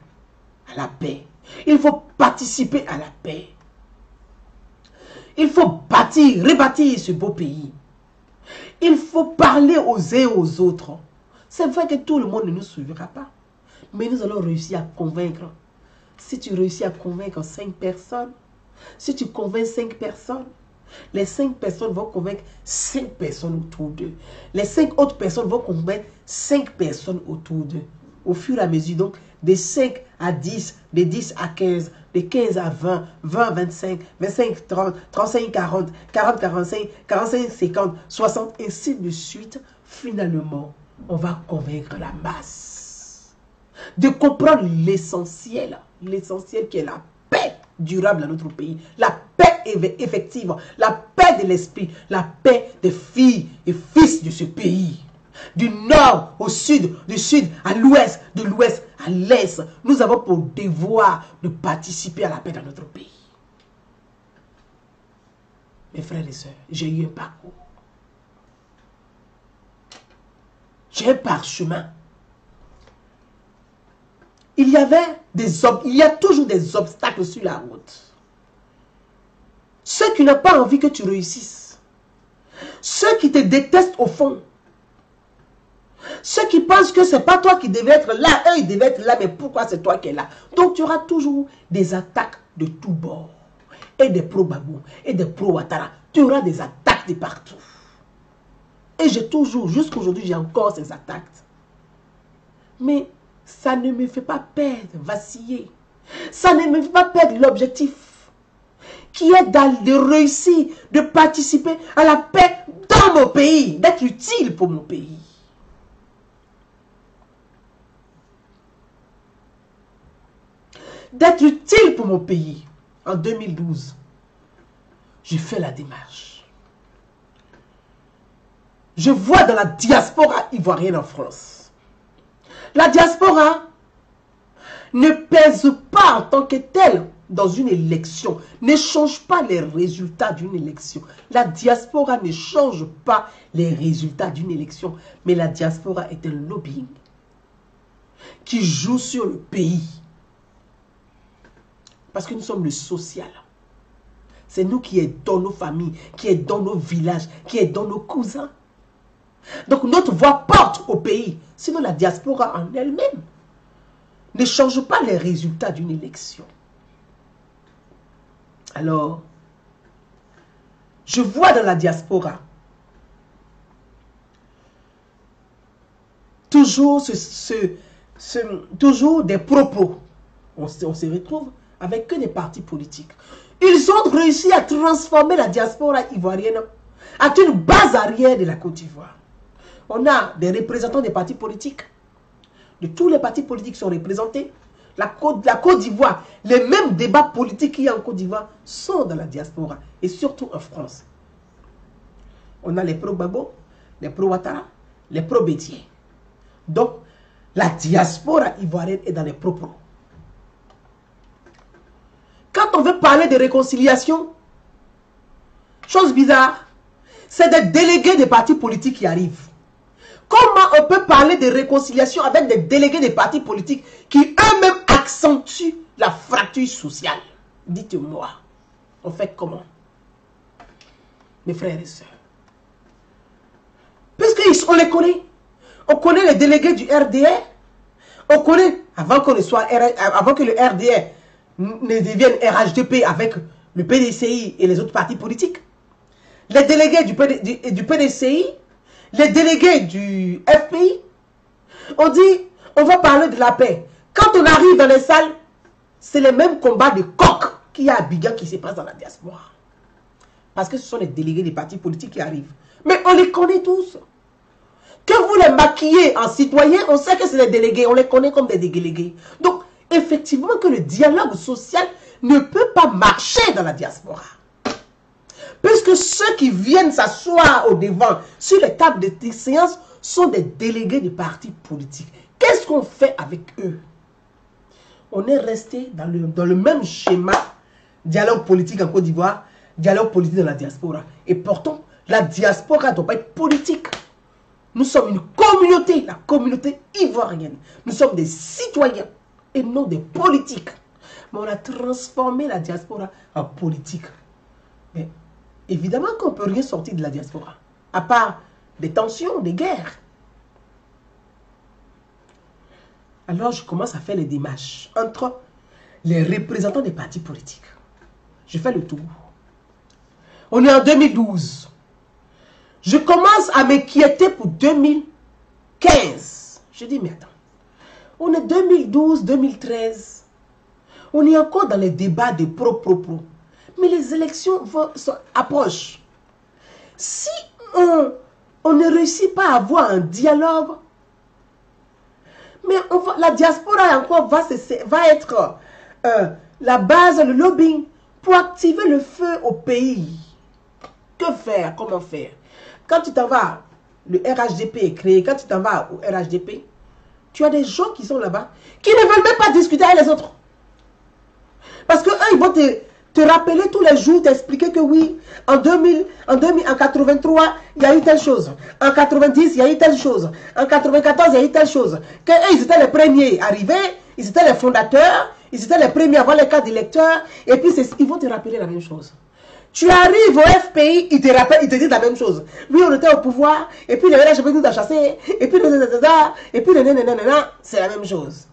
à la paix. Il faut participer à la paix. Il faut bâtir, rebâtir ce beau pays. Il faut parler aux uns et aux autres. C'est vrai que tout le monde ne nous suivra pas. Mais nous allons réussir à convaincre. Si tu réussis à convaincre 5 personnes, si tu convaincs 5 personnes, les 5 personnes vont convaincre 5 personnes autour d'eux. Les 5 autres personnes vont convaincre 5 personnes autour d'eux. Au fur et à mesure, donc, de 5 à 10, de 10 à 15, de 15 à 20, 20 à 25, 25, 30, 35, 40, 40, 45, 45, 50, 60, et ainsi de suite. Finalement, on va convaincre la masse de comprendre l'essentiel qui est la paix durable dans notre pays, la paix effective, la paix de l'esprit, la paix des filles et fils de ce pays. Du nord au sud, du sud à l'ouest, de l'ouest à l'est. Nous avons pour devoir de participer à la paix dans notre pays. Mes frères et sœurs, j'ai eu un parcours. J'ai un parchemin. Il y a toujours des obstacles sur la route. Ceux qui n'ont pas envie que tu réussisses. Ceux qui te détestent au fond. Ceux qui pensent que ce n'est pas toi qui devais être là, eux ils devaient être là, mais pourquoi c'est toi qui es là? Donc tu auras toujours des attaques de tous bords. Et des pro-Gbagbo, et des pro-Ouattara. Tu auras des attaques de partout. Et j'ai toujours, jusqu'aujourd'hui, j'ai encore ces attaques. Mais ça ne me fait pas perdre, vaciller. Ça ne me fait pas perdre l'objectif qui est de réussir, de participer à la paix dans mon pays, d'être utile pour mon pays. D'être utile pour mon pays. En 2012, j'ai fait la démarche. Je vois dans la diaspora ivoirienne en France. La diaspora ne pèse pas en tant que telle dans une élection, ne change pas les résultats d'une élection. La diaspora ne change pas les résultats d'une élection, mais la diaspora est un lobbying qui joue sur le pays. Parce que nous sommes le social. C'est nous qui aidons nos familles, qui aidons nos villages, qui aidons nos cousins. Donc notre voix porte au pays. Sinon la diaspora en elle-même ne change pas les résultats d'une élection. Alors, je vois dans la diaspora toujours, toujours des propos. On se retrouve avec que des partis politiques. Ils ont réussi à transformer la diaspora ivoirienne en une base arrière de la Côte d'Ivoire. On a des représentants des partis politiques. De tous les partis politiques sont représentés. La Côte d'Ivoire, les mêmes débats politiques qu'il y a en Côte d'Ivoire sont dans la diaspora. Et surtout en France. On a les pro-Gbagbo, les pro-Ouattara, les pro-Bédié. Donc, la diaspora ivoirienne est dans les propos. Quand on veut parler de réconciliation, chose bizarre, c'est des délégués des partis politiques qui arrivent. Comment on peut parler de réconciliation avec des délégués des partis politiques qui eux-mêmes accentuent la fracture sociale? Dites-moi, on fait comment? Mes frères et sœurs. Puisqu'on les connaît. On connaît les délégués du RDR. On connaît, avant que le RDR ne devienne RHDP avec le PDCI et les autres partis politiques. Les délégués du PDCI, les délégués du FPI, on dit, on va parler de la paix. Quand on arrive dans les salles, c'est les mêmes combats de coq qu'il y a à Abidjan qui se passe dans la diaspora. Parce que ce sont les délégués des partis politiques qui arrivent. Mais on les connaît tous. Que vous les maquillez en citoyens, on sait que c'est les délégués, on les connaît comme des délégués. Donc, effectivement que le dialogue social ne peut pas marcher dans la diaspora. Puisque ceux qui viennent s'asseoir au devant sur les tables de séance sont des délégués des partis politiques. Qu'est-ce qu'on fait avec eux? On est resté dans le même schéma, dialogue politique en Côte d'Ivoire, dialogue politique dans la diaspora. Et pourtant, la diaspora ne doit pas être politique. Nous sommes une communauté, la communauté ivoirienne. Nous sommes des citoyens et non des politiques. Mais on a transformé la diaspora en politique. Mais évidemment qu'on ne peut rien sortir de la diaspora, à part des tensions, des guerres. Alors je commence à faire les démarches entre les représentants des partis politiques. Je fais le tour. On est en 2012. Je commence à m'inquiéter pour 2015. Je dis, mais attends, on est 2012, 2013. On est encore dans les débats de pro. Mais les élections approchent. Si on ne réussit pas à avoir un dialogue, mais la diaspora encore va être la base, le lobbying, pour activer le feu au pays. Que faire? Comment faire? Quand tu t'en vas, le RHDP est créé. Quand tu t'en vas au RHDP, tu as des gens qui sont là-bas qui ne veulent même pas discuter avec les autres. Parce qu'eux, ils vont te rappeler tous les jours, t'expliquer que oui, en 83, il y a eu telle chose. En 90, il y a eu telle chose. En 94, il y a eu telle chose. Qu'eux, ils étaient les premiers arrivés, ils étaient les fondateurs, ils étaient les premiers à avoir les cartes d'électeurs. Et puis, ils vont te rappeler la même chose. Tu arrives au FPI, ils te rappellent, ils te disent la même chose. Oui, on était au pouvoir, et puis les RHDP nous a chassés, et puis c'est la même chose.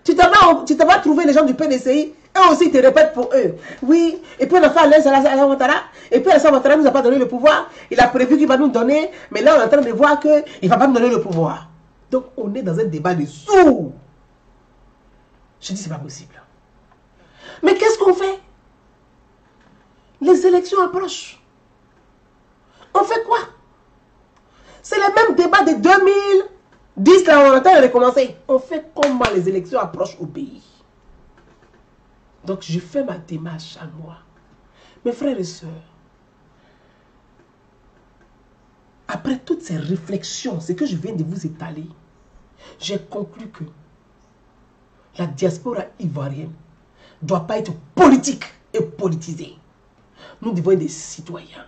Tu t'en vas trouver les gens du PDCI, eux aussi ils te répètent pour eux. Oui, et puis on a fait Alain Ouattara, et puis Alain Ouattara ne nous a pas donné le pouvoir. Il a prévu qu'il va nous donner, mais là on est en train de voir qu'il ne va pas nous donner le pouvoir. Donc on est dans un débat de sourds. Je dis c'est pas possible. Mais qu'est-ce qu'on fait? Les élections approchent. On fait quoi? C'est le même débat de 2010, là on est en train de recommencer. On fait comment les élections approchent au pays? Donc je fais ma démarche à moi. Mes frères et sœurs, après toutes ces réflexions, ce que je viens de vous étaler, j'ai conclu que la diaspora ivoirienne ne doit pas être politique et politisée. Nous devons être des citoyens.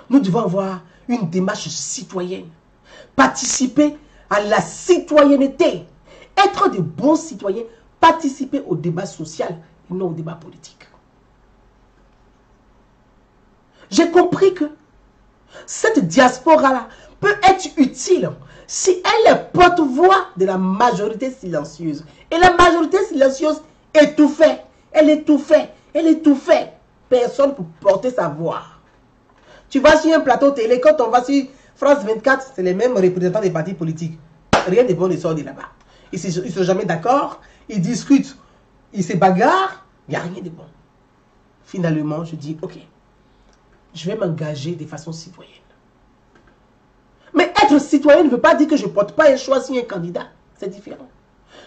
Nous devons avoir une démarche citoyenne. Participer à la citoyenneté. Être de bons citoyens. Participer au débat social et non au débat politique. J'ai compris que cette diaspora-là peut être utile si elle est porte-voix de la majorité silencieuse. Et la majorité silencieuse étouffée. Elle étouffait. Elle étouffait. Personne pour porter sa voix. Tu vas sur un plateau télé, quand on va sur France 24, c'est les mêmes représentants des partis politiques. Rien de bon ne sort de là-bas. Ils ne sont jamais d'accord, ils discutent, ils se bagarrent, il n'y a rien de bon. Finalement, je dis, ok, je vais m'engager de façon citoyenne. Mais être citoyen ne veut pas dire que je ne porte pas un choix sur un candidat. C'est différent.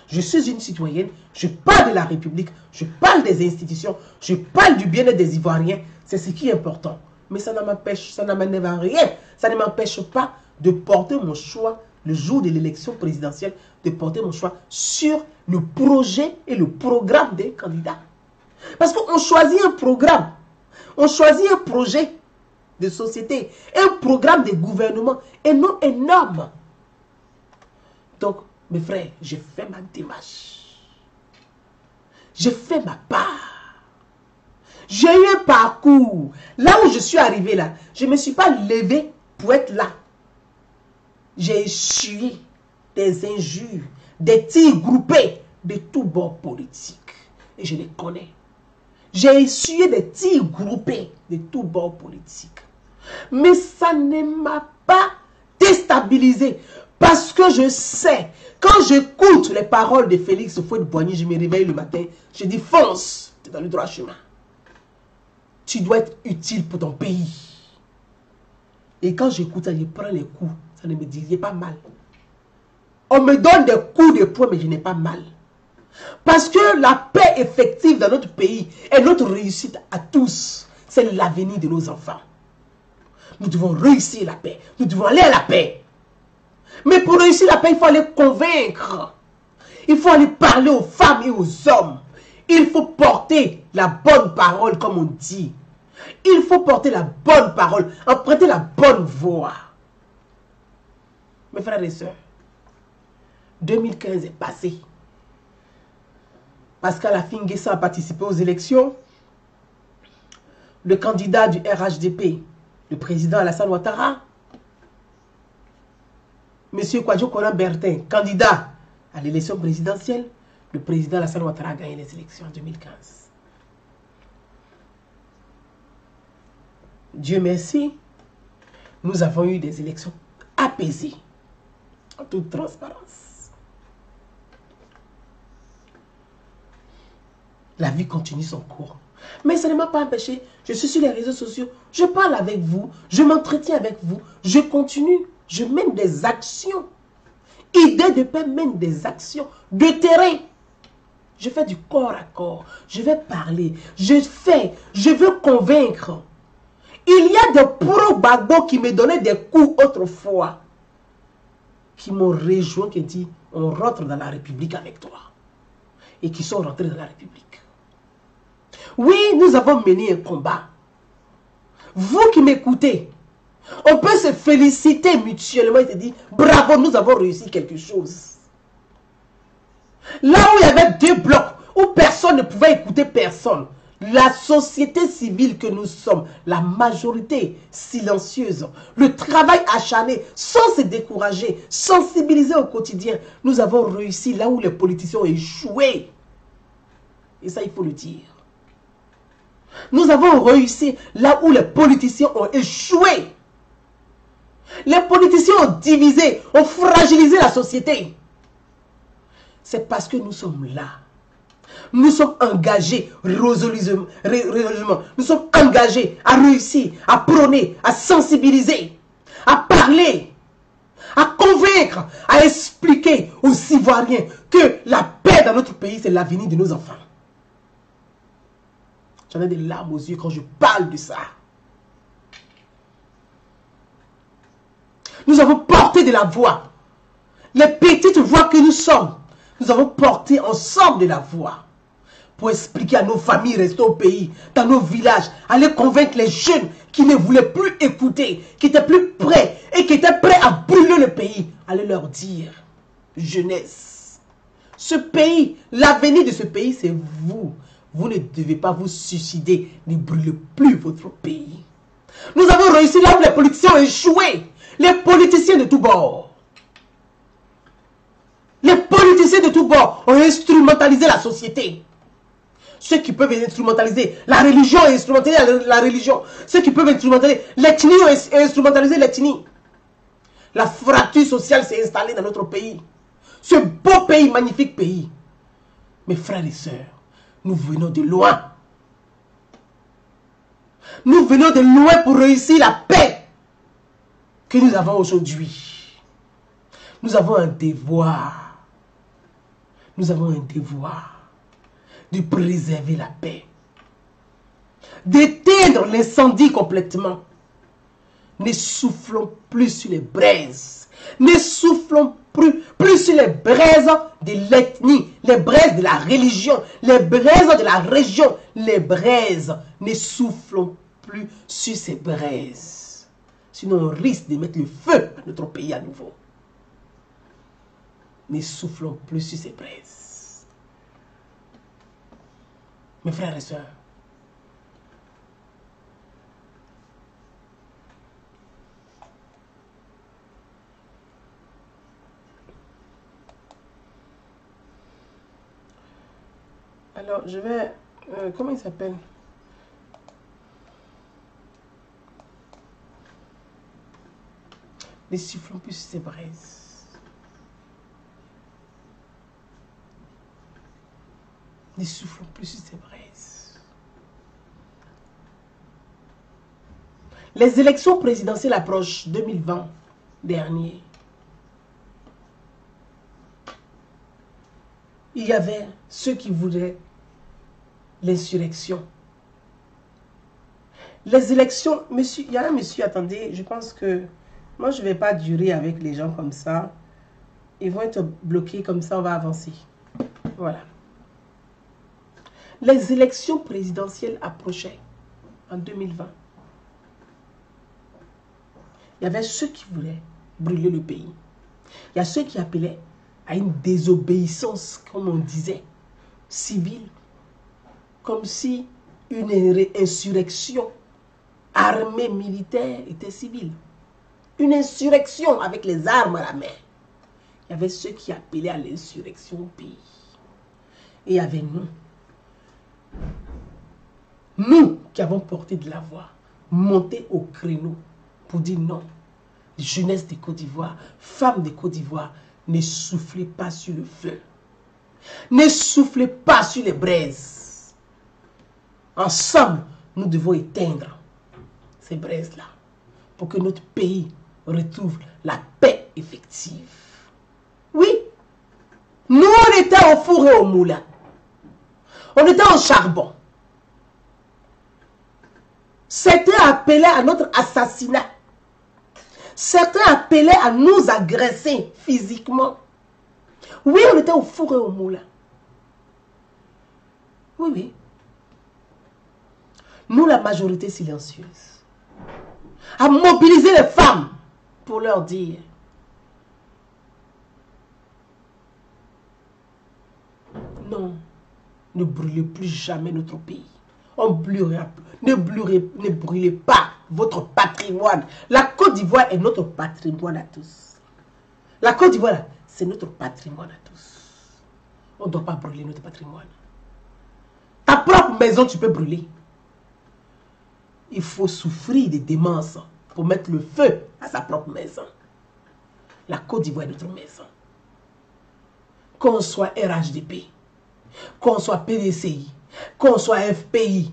Je suis une citoyenne, je parle de la République, je parle des institutions, je parle du bien-être des Ivoiriens. C'est ce qui est important. Mais ça n'amène à rien. Ça ne m'empêche pas de porter mon choix le jour de l'élection présidentielle, de porter mon choix sur le projet et le programme des candidats. Parce qu'on choisit un programme, on choisit un projet de société, un programme de gouvernement et non un norme. Donc, mes frères, j'ai fait ma démarche. J'ai fait ma part. J'ai eu un parcours. Là où je suis arrivé là, je ne me suis pas levé pour être là. J'ai essuyé des injures, des tirs groupés de tous bords politiques. Et je les connais. J'ai essuyé des tirs groupés de tous bords politiques. Mais ça ne m'a pas déstabilisé. Parce que je sais, quand j'écoute les paroles de Félix Houphouët-Boigny, je me réveille le matin, je dis fonce, tu es dans le droit chemin. Tu dois être utile pour ton pays. Et quand j'écoute ça, je prends les coups. Ça ne me dit pas mal. On me donne des coups de poing, mais je n'ai pas mal. Parce que la paix effective dans notre pays est notre réussite à tous. C'est l'avenir de nos enfants. Nous devons réussir la paix. Nous devons aller à la paix. Mais pour réussir la paix, il faut aller convaincre. Il faut aller parler aux femmes et aux hommes. Il faut porter la bonne parole, comme on dit. Il faut porter la bonne parole, emprunter la bonne voix. Mes frères et sœurs, 2015 est passé. Pascal Affi N'Guessan a participé aux élections. Le candidat du RHDP, le président Alassane Ouattara, M. Kwadjo Konan Bertin, candidat à l'élection présidentielle, le président Alassane Ouattara a gagné les élections en 2015. Dieu merci, nous avons eu des élections apaisées, en toute transparence. La vie continue son cours. Mais ça ne m'a pas empêché. Je suis sur les réseaux sociaux, je parle avec vous, je m'entretiens avec vous, je continue, je mène des actions. Idée de paix mène des actions de terrain. Je fais du corps à corps, je vais parler, je veux convaincre. Il y a des pro-Gbagbo qui me donnaient des coups autrefois, qui m'ont rejoint, qui dit, on rentre dans la République avec toi. Et qui sont rentrés dans la République. Oui, nous avons mené un combat. Vous qui m'écoutez, on peut se féliciter mutuellement et se dire, bravo, nous avons réussi quelque chose. Là où il y avait deux blocs, où personne ne pouvait écouter personne, La société civile que nous sommes, la majorité silencieuse, le travail acharné, sans se décourager, sensibiliser au quotidien, nous avons réussi là où les politiciens ont échoué. Et ça, il faut le dire. Nous avons réussi là où les politiciens ont échoué. Les politiciens ont divisé, ont fragilisé la société. C'est parce que nous sommes là. Nous sommes engagés résolument. Nous sommes engagés à réussir, à prôner, à sensibiliser, à parler, à convaincre, à expliquer aux Ivoiriens que la paix dans notre pays, c'est l'avenir de nos enfants. J'en ai des larmes aux yeux quand je parle de ça. Nous avons porté de la voix. Les petites voix que nous sommes, nous avons porté ensemble de la voix. Pour expliquer à nos familles restées au pays, dans nos villages, aller convaincre les jeunes qui ne voulaient plus écouter, qui étaient plus prêts et qui étaient prêts à brûler le pays. Allez leur dire, jeunesse, ce pays, l'avenir de ce pays, c'est vous. Vous ne devez pas vous suicider, ne brûlez plus votre pays. Nous avons réussi là où les politiciens ont échoué. Les politiciens de tous bords. Les politiciens de tous bords ont instrumentalisé la société. Ceux qui peuvent instrumentaliser la religion et instrumentaliser la religion. Ceux qui peuvent instrumentaliser l'ethnie et instrumentaliser l'ethnie. La fracture sociale s'est installée dans notre pays. Ce beau pays, magnifique pays. Mes frères et sœurs, nous venons de loin. Nous venons de loin pour réussir la paix que nous avons aujourd'hui. Nous avons un devoir. Nous avons un devoir de préserver la paix, d'éteindre l'incendie complètement. Ne soufflons plus sur les braises. Ne soufflons plus sur les braises de l'ethnie, les braises de la religion, les braises de la région, les braises. Ne soufflons plus sur ces braises. Sinon, on risque de mettre le feu à notre pays à nouveau. Ne soufflons plus sur ces braises. Mes frères et sœurs, alors je vais, comment il s'appelle? Ne soufflons plus sur ces braises. Ne soufflons plus sur ces braises. Les élections présidentielles approchent 2020 dernier. Il y avait ceux qui voulaient l'insurrection. Les élections, monsieur, il y a un monsieur, attendez, je pense que moi je ne vais pas durer avec les gens comme ça. Ils vont être bloqués comme ça, on va avancer. Voilà. Les élections présidentielles approchaient en 2020. Il y avait ceux qui voulaient brûler le pays. Il y a ceux qui appelaient à une désobéissance, comme on disait, civile. Comme si une insurrection armée militaire était civile. Une insurrection avec les armes à la main. Il y avait ceux qui appelaient à l'insurrection au pays. Et il y avait nous. Nous qui avons porté de la voix, monté au créneau pour dire non. Jeunesse de Côte d'Ivoire, femmes de Côte d'Ivoire, ne soufflez pas sur le feu. Ne soufflez pas sur les braises. Ensemble, nous devons éteindre ces braises-là pour que notre pays retrouve la paix effective. Oui, nous on était au four et au moulin. On était au charbon. Certains appelaient à notre assassinat. Certains appelaient à nous agresser physiquement. Oui, on était au four et au moulin. Oui, oui. Nous, la majorité silencieuse, à mobiliser les femmes pour leur dire: non, ne brûlez plus jamais notre pays. On brûlera. Ne brûlez pas votre patrimoine. La Côte d'Ivoire est notre patrimoine à tous. La Côte d'Ivoire, c'est notre patrimoine à tous. On ne doit pas brûler notre patrimoine. Ta propre maison, tu peux brûler. Il faut souffrir de démence pour mettre le feu à sa propre maison. La Côte d'Ivoire est notre maison. Qu'on soit RHDP, qu'on soit PDCI, qu'on soit FPI,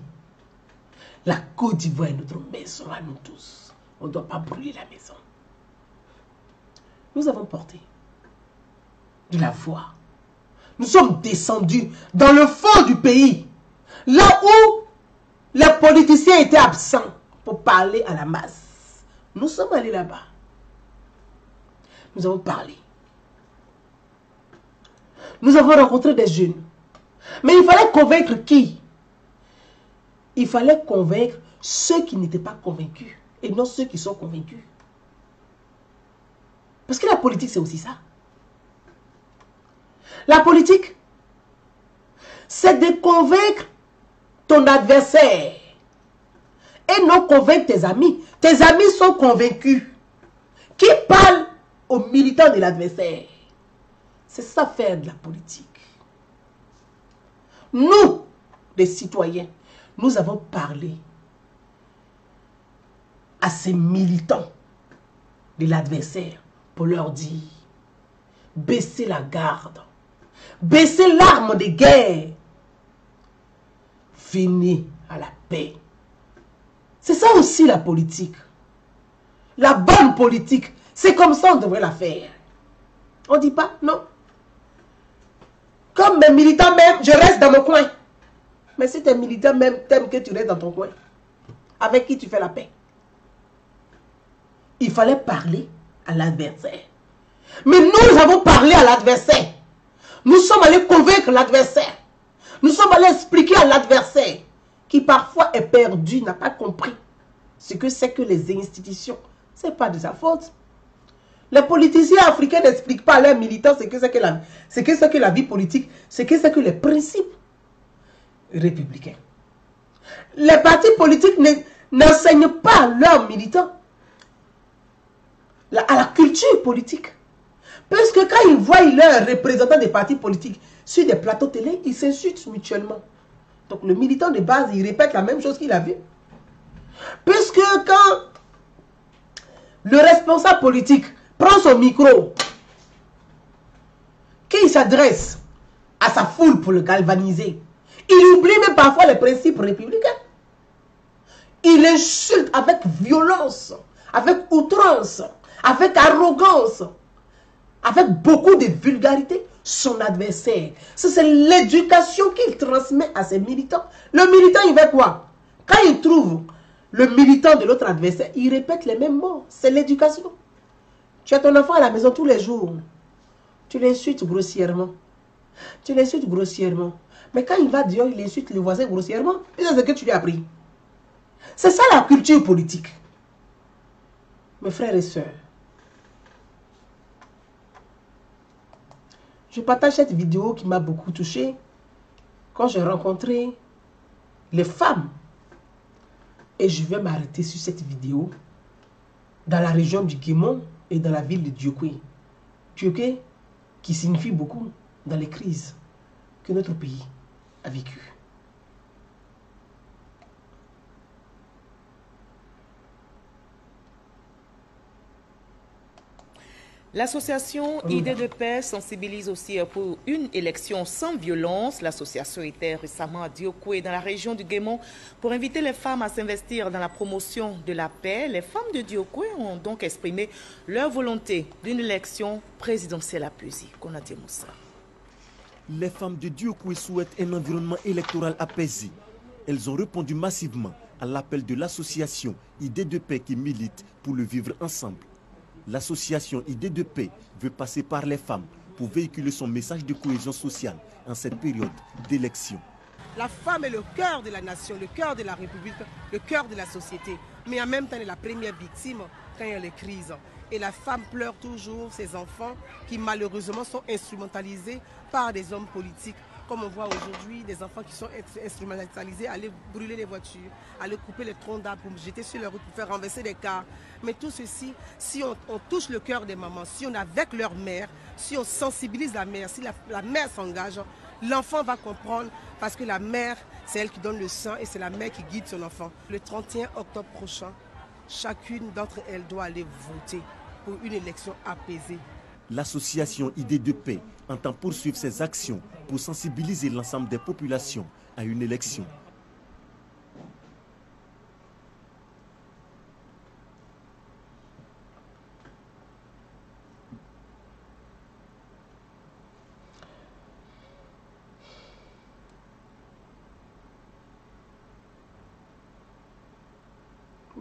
la Côte d'Ivoire est notre maison à nous tous. On ne doit pas brûler la maison. Nous avons porté de la voix. Nous sommes descendus dans le fond du pays, là où les politiciens étaient absents pour parler à la masse. Nous sommes allés là-bas. Nous avons parlé. Nous avons rencontré des jeunes. Mais il fallait convaincre qui? Il fallait convaincre ceux qui n'étaient pas convaincus et non ceux qui sont convaincus. Parce que la politique, c'est aussi ça. La politique, c'est de convaincre ton adversaire et non convaincre tes amis. Tes amis sont convaincus. Qui parle aux militants de l'adversaire? C'est ça faire de la politique. Nous, les citoyens, nous avons parlé à ces militants de l'adversaire pour leur dire: baissez la garde, baissez l'arme de guerre, venez à la paix. C'est ça aussi la politique. La bonne politique, c'est comme ça on devrait la faire. On ne dit pas non. Comme mes militants même, je reste dans mon coin. Mais si tes militants même t'aiment que tu restes dans ton coin, avec qui tu fais la paix? Il fallait parler à l'adversaire. Mais nous avons parlé à l'adversaire. Nous sommes allés convaincre l'adversaire. Nous sommes allés expliquer à l'adversaire qui parfois est perdu, n'a pas compris ce que c'est que les institutions. Ce n'est pas de sa faute. Les politiciens africains n'expliquent pas à leurs militants ce que c'est que la vie politique, ce que c'est que les principes républicains. Les partis politiques n'enseignent pas à leurs militants à la culture politique. Parce que quand ils voient leurs représentants des partis politiques sur des plateaux télé, ils s'insultent mutuellement. Donc le militant de base, il répète la même chose qu'il a vu. Puisque quand le responsable politique prend son micro, qu'il s'adresse à sa foule pour le galvaniser, il oublie même parfois les principes républicains. Il insulte avec violence, avec outrance, avec arrogance, avec beaucoup de vulgarité son adversaire. C'est l'éducation qu'il transmet à ses militants. Le militant, il fait quoi? Quand il trouve le militant de l'autre adversaire, il répète les mêmes mots. C'est l'éducation. Tu as ton enfant à la maison tous les jours. Tu l'insultes grossièrement. Tu l'insultes grossièrement. Mais quand il va dehors, il insulte le voisin grossièrement. C'est ce que tu lui as appris. C'est ça la culture politique. Mes frères et sœurs, je partage cette vidéo qui m'a beaucoup touché quand j'ai rencontré les femmes. Et je vais m'arrêter sur cette vidéo dans la région du Guémon et dans la ville de Diokwe. Diokwe qui signifie beaucoup dans les crises que notre pays a vécues. L'association Idées de paix sensibilise aussi pour une élection sans violence. L'association était récemment à Diokwe, dans la région du Guémon, pour inviter les femmes à s'investir dans la promotion de la paix. Les femmes de Diokwe ont donc exprimé leur volonté d'une élection présidentielle apaisée. Konaté Moussa. Les femmes de Diokwe souhaitent un environnement électoral apaisé. Elles ont répondu massivement à l'appel de l'association Idées de paix qui milite pour le vivre ensemble. L'association Idées de paix veut passer par les femmes pour véhiculer son message de cohésion sociale en cette période d'élection. La femme est le cœur de la nation, le cœur de la République, le cœur de la société. Mais en même temps, elle est la première victime quand il y a les crises. Et la femme pleure toujours ses enfants qui malheureusement sont instrumentalisés par des hommes politiques Comme on voit aujourd'hui, des enfants qui sont instrumentalisés, aller brûler les voitures, aller couper les troncs d'arbres pour jeter sur les routes, pour faire renverser des cars. Mais tout ceci, si on touche le cœur des mamans, si on est avec leur mère, si on sensibilise la mère, si la mère s'engage, l'enfant va comprendre parce que la mère, c'est elle qui donne le sang et c'est la mère qui guide son enfant. Le 31 octobre prochain, chacune d'entre elles doit aller voter pour une élection apaisée. L'association Idées de paix entend poursuivre ses actions pour sensibiliser l'ensemble des populations à une élection.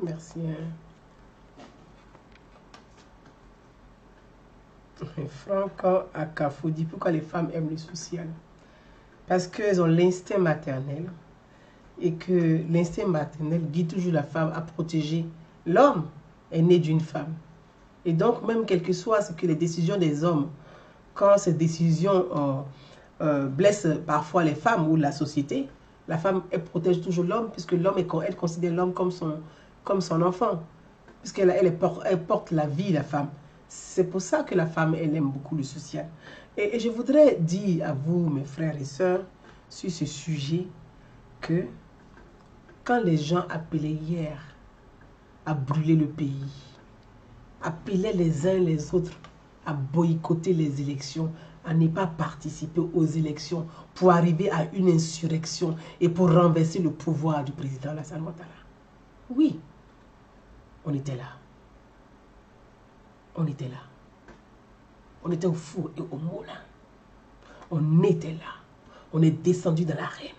Merci. Franck Akafo dit pourquoi les femmes aiment le social. Parce qu'elles ont l'instinct maternel et que l'instinct maternel guide toujours la femme à protéger l'homme est né d'une femme. Et donc même quel que soit ce que les décisions des hommes, quand ces décisions blessent parfois les femmes ou la société, la femme elle protège toujours l'homme puisque l'homme elle considère l'homme comme son enfant, puisqu'elle porte la vie, la femme. C'est pour ça que la femme, elle aime beaucoup le social. Et je voudrais dire à vous, mes frères et sœurs, sur ce sujet, que quand les gens appelaient hier à brûler le pays, appelaient les uns les autres à boycotter les élections, à ne pas participer aux élections pour arriver à une insurrection et pour renverser le pouvoir du président Alassane Ouattara. Oui, on était là. On était là. On était au four et au moulin. On était là. On est descendu dans l'arène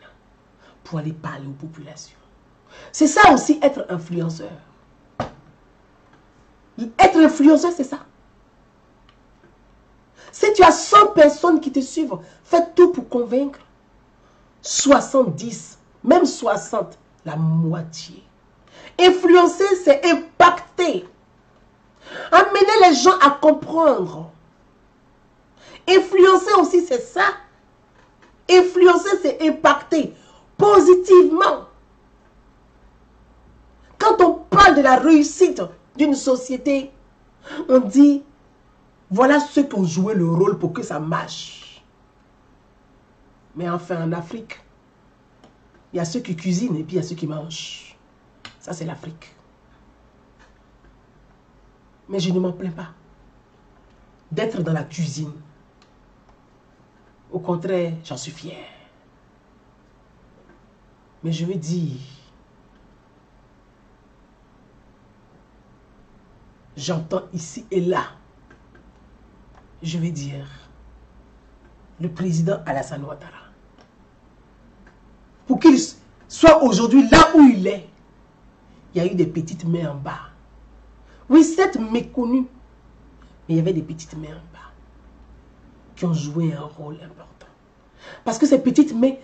pour aller parler aux populations. C'est ça aussi être influenceur. Être influenceur, c'est ça. Si tu as 100 personnes qui te suivent, fais tout pour convaincre 70, même 60, la moitié. Influencer, c'est impacter. Amener les gens à comprendre. Influencer aussi, c'est ça. Influencer, c'est impacter positivement. Quand on parle de la réussite d'une société, on dit, voilà ceux qui ont joué le rôle pour que ça marche. Mais enfin, en Afrique, il y a ceux qui cuisinent et puis il y a ceux qui mangent. Ça, c'est l'Afrique. Mais je ne m'en plains pas d'être dans la cuisine. Au contraire, j'en suis fier. Mais je veux dire, j'entends ici et là, je veux dire, le président Alassane Ouattara, pour qu'il soit aujourd'hui là où il est, il y a eu des petites mains en bas. Oui, c'est méconnu, mais il y avait des petites mains en bas qui ont joué un rôle important. Parce que ces petites mains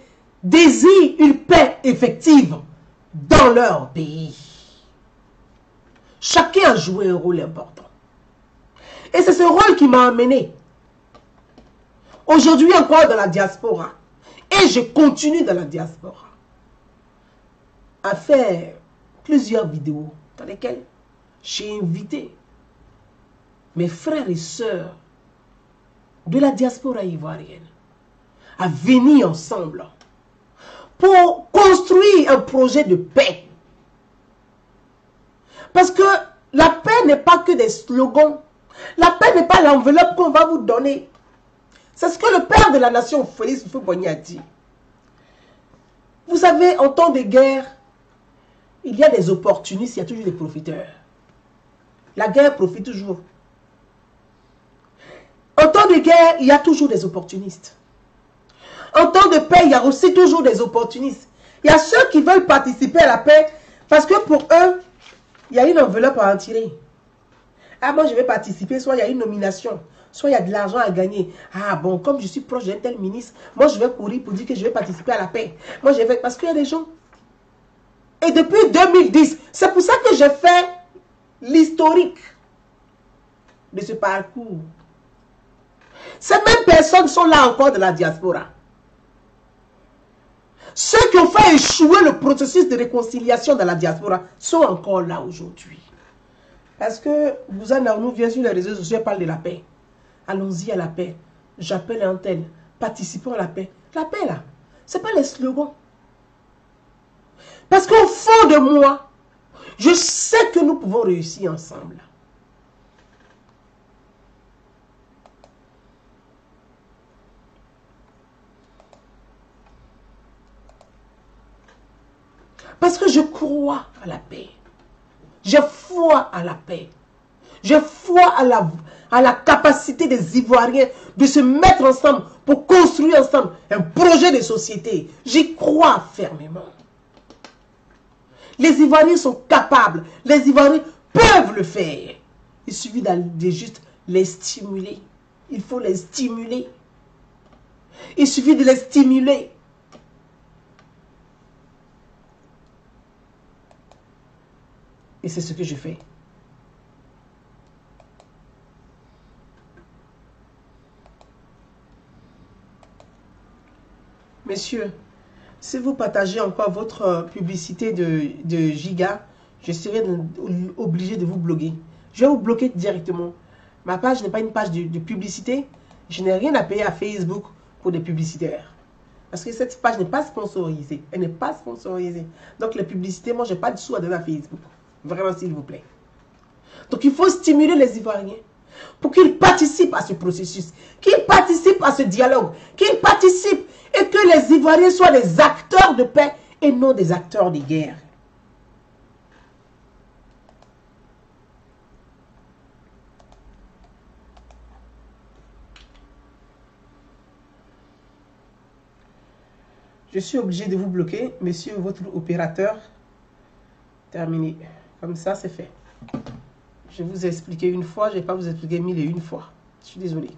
désirent une paix effective dans leur pays. Chacun a joué un rôle important. Et c'est ce rôle qui m'a amené aujourd'hui encore dans la diaspora. Et je continue dans la diaspora à faire plusieurs vidéos dans lesquelles j'ai invité mes frères et sœurs de la diaspora ivoirienne à venir ensemble pour construire un projet de paix. Parce que la paix n'est pas que des slogans. La paix n'est pas l'enveloppe qu'on va vous donner. C'est ce que le père de la nation, Félix Houphouët-Boigny, a dit. Vous savez, en temps de guerre, il y a des opportunistes, il y a toujours des profiteurs. La guerre profite toujours. En temps de guerre, il y a toujours des opportunistes. En temps de paix, il y a aussi toujours des opportunistes. Il y a ceux qui veulent participer à la paix parce que pour eux, il y a une enveloppe à en tirer. Ah, moi je vais participer, soit il y a une nomination, soit il y a de l'argent à gagner. Ah bon, comme je suis proche d'un tel ministre, moi je vais courir pour dire que je vais participer à la paix. Moi je vais, parce qu'il y a des gens. Et depuis 2010, c'est pour ça que j'ai fait l'historique de ce parcours. Ces mêmes personnes sont là encore de la diaspora. Ceux qui ont fait échouer le processus de réconciliation dans la diaspora sont encore là aujourd'hui. Parce que Bouzane Arnaud vient sur les réseaux sociaux et parle de la paix. Allons-y à la paix. J'appelle un tel. Participons à la paix. La paix là, ce n'est pas les slogans. Parce qu'au fond de moi, je sais que nous pouvons réussir ensemble. Parce que je crois à la paix. J'ai foi à la paix. J'ai foi à la capacité des Ivoiriens de se mettre ensemble pour construire ensemble un projet de société. J'y crois fermement. Les Ivoiriens sont capables. Les Ivoiriens peuvent le faire. Il suffit de juste les stimuler. Il faut les stimuler. Il suffit de les stimuler. Et c'est ce que je fais. Messieurs, si vous partagez encore votre publicité de Giga, je serai obligé de vous bloquer. Je vais vous bloquer directement. Ma page n'est pas une page de publicité. Je n'ai rien à payer à Facebook pour des publicitaires. Parce que cette page n'est pas sponsorisée. Elle n'est pas sponsorisée. Donc les publicités, moi, je n'ai pas de sous à donner à Facebook. Vraiment, s'il vous plaît. Donc, il faut stimuler les Ivoiriens pour qu'ils participent à ce processus, qu'ils participent à ce dialogue, qu'ils participent et que les Ivoiriens soient des acteurs de paix et non des acteurs de guerre. Je suis obligé de vous bloquer, monsieur, votre opérateur. Terminé. Comme ça, c'est fait. Je vous ai expliqué une fois, je ne vais pas vous expliquer 1001 fois. Je suis désolé.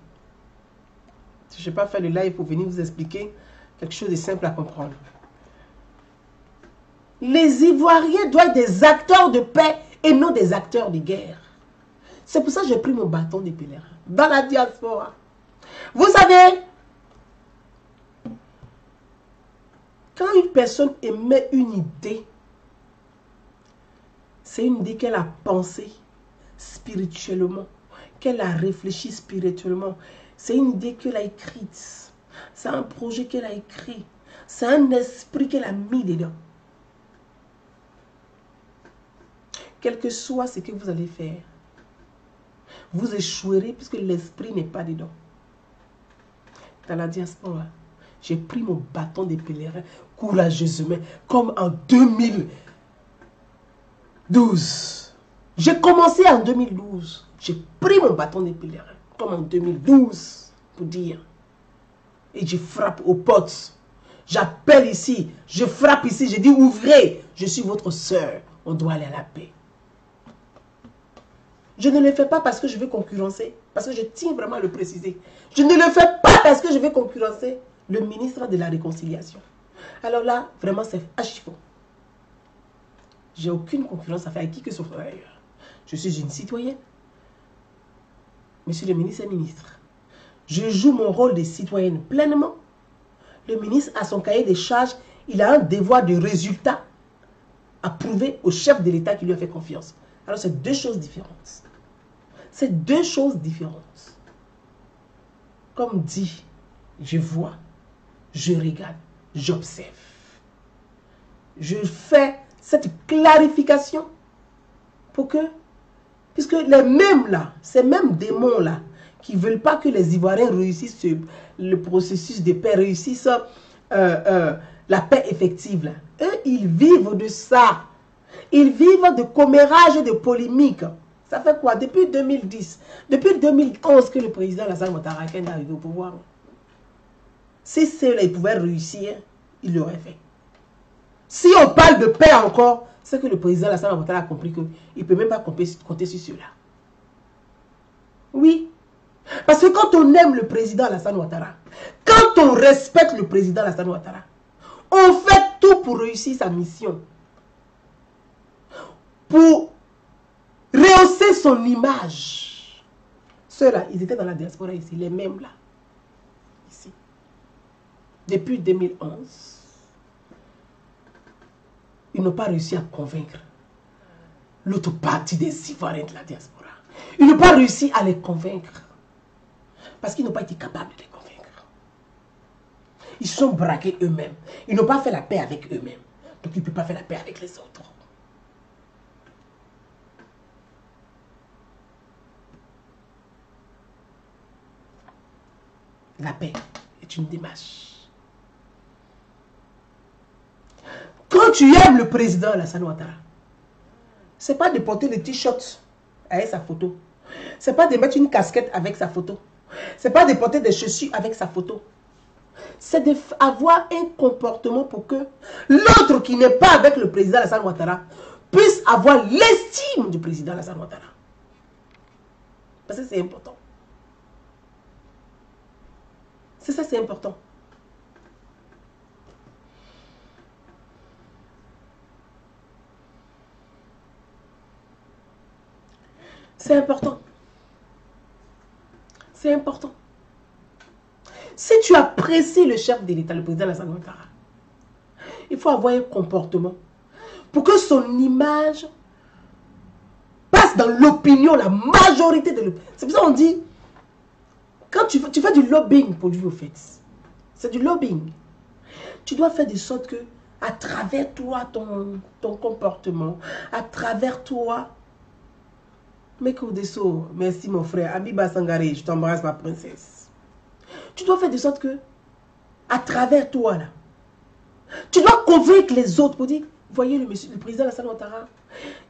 Je n'ai pas fait le live pour venir vous expliquer quelque chose de simple à comprendre. Les Ivoiriens doivent être des acteurs de paix et non des acteurs de guerre. C'est pour ça que j'ai pris mon bâton de pèlerin dans la diaspora. Vous savez, quand une personne émet une idée, c'est une idée qu'elle a pensée spirituellement, qu'elle a réfléchi spirituellement. C'est une idée qu'elle a écrite. C'est un projet qu'elle a écrit. C'est un esprit qu'elle a mis dedans. Quel que soit ce que vous allez faire, vous échouerez puisque l'esprit n'est pas dedans. Dans la diaspora, j'ai pris mon bâton de pèlerin courageusement, comme en 2012. J'ai commencé en 2012. J'ai pris mon bâton de pèlerin, comme en 2012, pour dire. Et je frappe aux portes. J'appelle ici, je frappe ici, je dis ouvrez, je suis votre soeur, on doit aller à la paix. Je ne le fais pas parce que je veux concurrencer, parce que je tiens vraiment à le préciser. Je ne le fais pas parce que je veux concurrencer le ministre de la Réconciliation. Alors là, vraiment, c'est archi-faux. J'ai aucune concurrence à faire avec qui que ce soit d'ailleurs. Je suis une citoyenne. Monsieur le ministre et ministre, je joue mon rôle de citoyenne pleinement. Le ministre a son cahier des charges. Il a un devoir de résultat à prouver au chef de l'État qui lui a fait confiance. Alors, c'est deux choses différentes. C'est deux choses différentes. Comme dit, je vois, je regarde, j'observe. Je fais cette clarification pour que, puisque les mêmes là, ces mêmes démons là, qui ne veulent pas que les Ivoiriens réussissent le processus de paix, réussissent la paix effective là. Eux, ils vivent de ça. Ils vivent de commérages et de polémiques. Ça fait quoi? Depuis 2010, depuis 2011 que le président Alassane Ouattara est arrivé au pouvoir. Si ceux-là, ils pouvaient réussir, ils l'auraient fait. Si on parle de paix encore, c'est que le président Alassane Ouattara a compris qu'il ne peut même pas compter sur ceux-là. Oui. Parce que quand on aime le président Alassane Ouattara, quand on respecte le président Alassane Ouattara, on fait tout pour réussir sa mission. Pour rehausser son image. Ceux-là, ils étaient dans la diaspora ici, les mêmes là. Ici. Depuis 2011. ils n'ont pas réussi à convaincre l'autre partie des Ivoiriens de la diaspora. Ils n'ont pas réussi à les convaincre. Parce qu'ils n'ont pas été capables de les convaincre. Ils se sont braqués eux-mêmes. Ils n'ont pas fait la paix avec eux-mêmes. Donc ils ne peuvent pas faire la paix avec les autres. La paix est une démarche. Quand tu aimes le président Alassane Ouattara, ce n'est pas de porter le t-shirt avec sa photo. Ce n'est pas de mettre une casquette avec sa photo. Ce n'est pas de porter des chaussures avec sa photo. C'est d'avoir un comportement pour que l'autre qui n'est pas avec le président Alassane Ouattara puisse avoir l'estime du président Alassane Ouattara. Parce que c'est important. C'est ça, c'est important. C'est important. C'est important. Si tu apprécies le chef de l'État, le président Alassane Ouattara, il faut avoir un comportement pour que son image passe dans l'opinion, la majorité de l'opinion. C'est pour ça qu'on dit, quand tu fais du lobbying pour lui, au fait, c'est du lobbying. Tu dois faire de sorte que, à travers toi, ton comportement, à travers toi, Mekou-Deso, merci mon frère, Abiba Sangare, je t'embrasse ma princesse. Tu dois faire de sorte que, à travers toi, là, tu dois convaincre les autres pour dire, voyez le président Alassane Ouattara,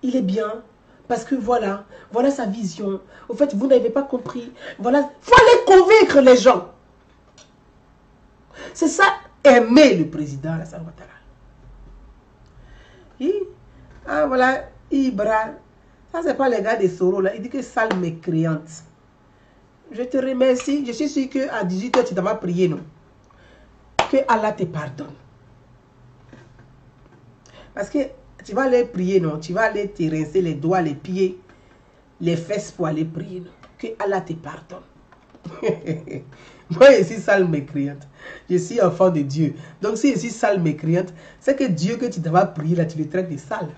il est bien, parce que voilà sa vision. Au fait, vous n'avez pas compris. Voilà, il faut aller convaincre les gens. C'est ça, aimer le président Alassane Ouattara. Ah voilà, Ibra. Ça, c'est pas les gars des Soro là. Il dit que sale mécréante. Je te remercie. Je suis sûr qu'à 18 h, tu t'as prié, non? Que Allah te pardonne. Parce que tu vas aller prier, non? Tu vas aller te rincer les doigts, les pieds, les fesses pour aller prier, non? Que Allah te pardonne. Moi, je suis sale mécréante. Je suis enfant de Dieu. Donc, si je suis sale mécréante, c'est que Dieu que tu dois prier, là, tu le traites de sale.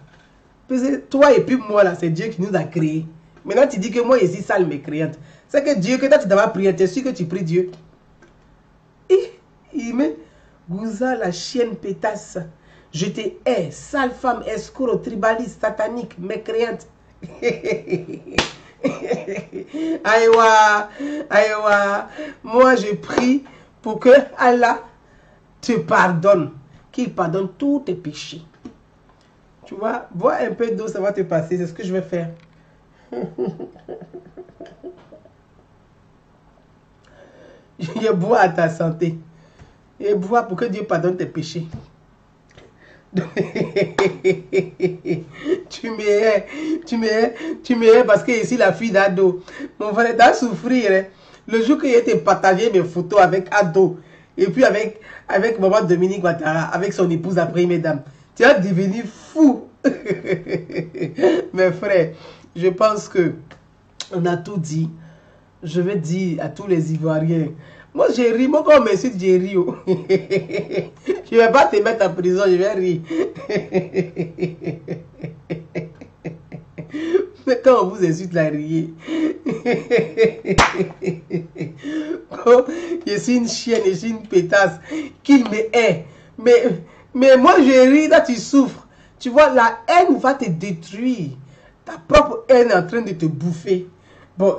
Parce que toi et puis moi, là, c'est Dieu qui nous a créés. Maintenant, tu dis que moi, je suis sale mécréante. C'est que Dieu, que toi, tu dois prier, tu es sûr que tu pries Dieu. Et il met Gouza, la chienne pétasse. Je te hais, sale femme, escroc, tribaliste, satanique, mécréante. Aïwa, aïwa. Moi, je prie pour que Allah te pardonne. Qu'il pardonne tous tes péchés. Tu vois, bois un peu d'eau, ça va te passer. C'est ce que je vais faire. Je bois à ta santé. Et bois pour que Dieu pardonne tes péchés. Tu me hais parce que ici la fille d'Ado, mon frère doit souffrir. Hein. Le jour que j'ai été partagé mes photos avec Ado et puis avec maman Dominique Ouattara, avec son épouse après, mesdames, tu vas devenir fou. Mes frères, je pense que on a tout dit. Je vais dire à tous les Ivoiriens. Moi, j'ai ri. Moi, quand on m'insulte, j'ai ri. Je ne vais pas te mettre en prison, je vais rire. Mais quand on vous insulte, la riez. Je suis une chienne, je suis une pétasse. Qu'il me hait. Mais moi, je ris, là, tu souffres. Tu vois, la haine va te détruire. Ta propre haine est en train de te bouffer. Bon,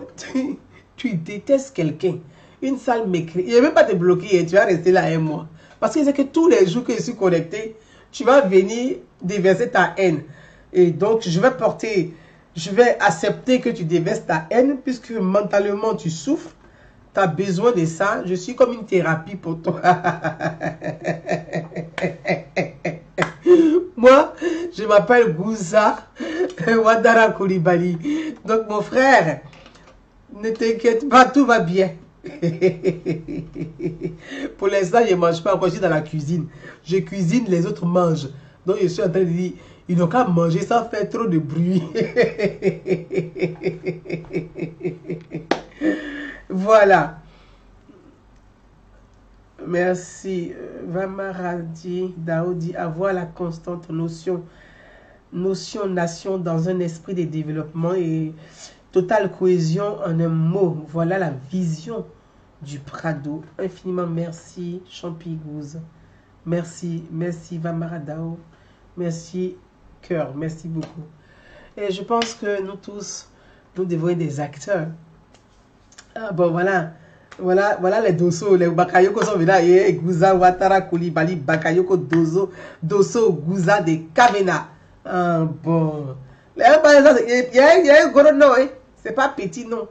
tu détestes quelqu'un. Une sale mécréante. Il ne veut pas te bloquer, tu vas rester là un mois. Parce que c'est que tous les jours que je suis connecté, tu vas venir déverser ta haine. Et donc, je vais accepter que tu déverses ta haine, puisque mentalement tu souffres. Tu as besoin de ça. Je suis comme une thérapie pour toi. Moi, je m'appelle Gouza Ouattara Coulibaly. Donc, mon frère, ne t'inquiète pas, tout va bien. Pour l'instant, je ne mange pas encore, je suis dans la cuisine. Je cuisine, les autres mangent. Donc, je suis en train de dire, ils n'ont qu'à manger sans faire trop de bruit. Voilà. Merci. Vamaradi Daoudi, avoir la constante notion nation dans un esprit de développement et totale cohésion en un mot. Voilà la vision du Prado. Infiniment merci, Champigouze. Merci, merci Vamaradao. Merci, cœur. Merci beaucoup. Et je pense que nous tous, nous devons être des acteurs. Ah, bon, voilà. Voilà les Dosso, les Bakayoko sont venus. Et Gouza, Ouattara, Koulibaly, Bakayoko, Dosso, Gouza de Kavena. Ah, bon. Il y a un gros nom, hein. C'est pas petit, non.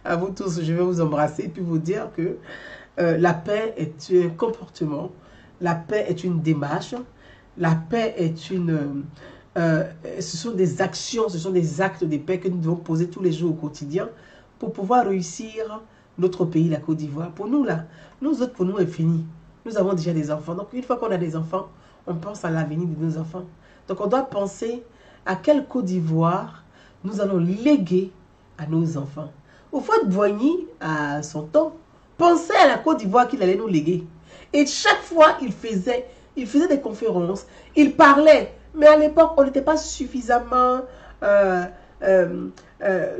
À vous tous, je vais vous embrasser et puis vous dire que la paix est un comportement, la paix est une démarche, la paix est une... ce sont des actions, ce sont des actes de paix que nous devons poser tous les jours au quotidien pour pouvoir réussir notre pays, la Côte d'Ivoire. Pour nous, là, nous autres, pour nous, est fini. Nous avons déjà des enfants. Donc, une fois qu'on a des enfants, on pense à l'avenir de nos enfants. Donc, on doit penser à quelle Côte d'Ivoire nous allons léguer à nos enfants. Au Fouad Boigny, à son temps, pensait à la Côte d'Ivoire qu'il allait nous léguer. Et chaque fois, il faisait des conférences, il parlait. Mais à l'époque, on n'était pas suffisamment...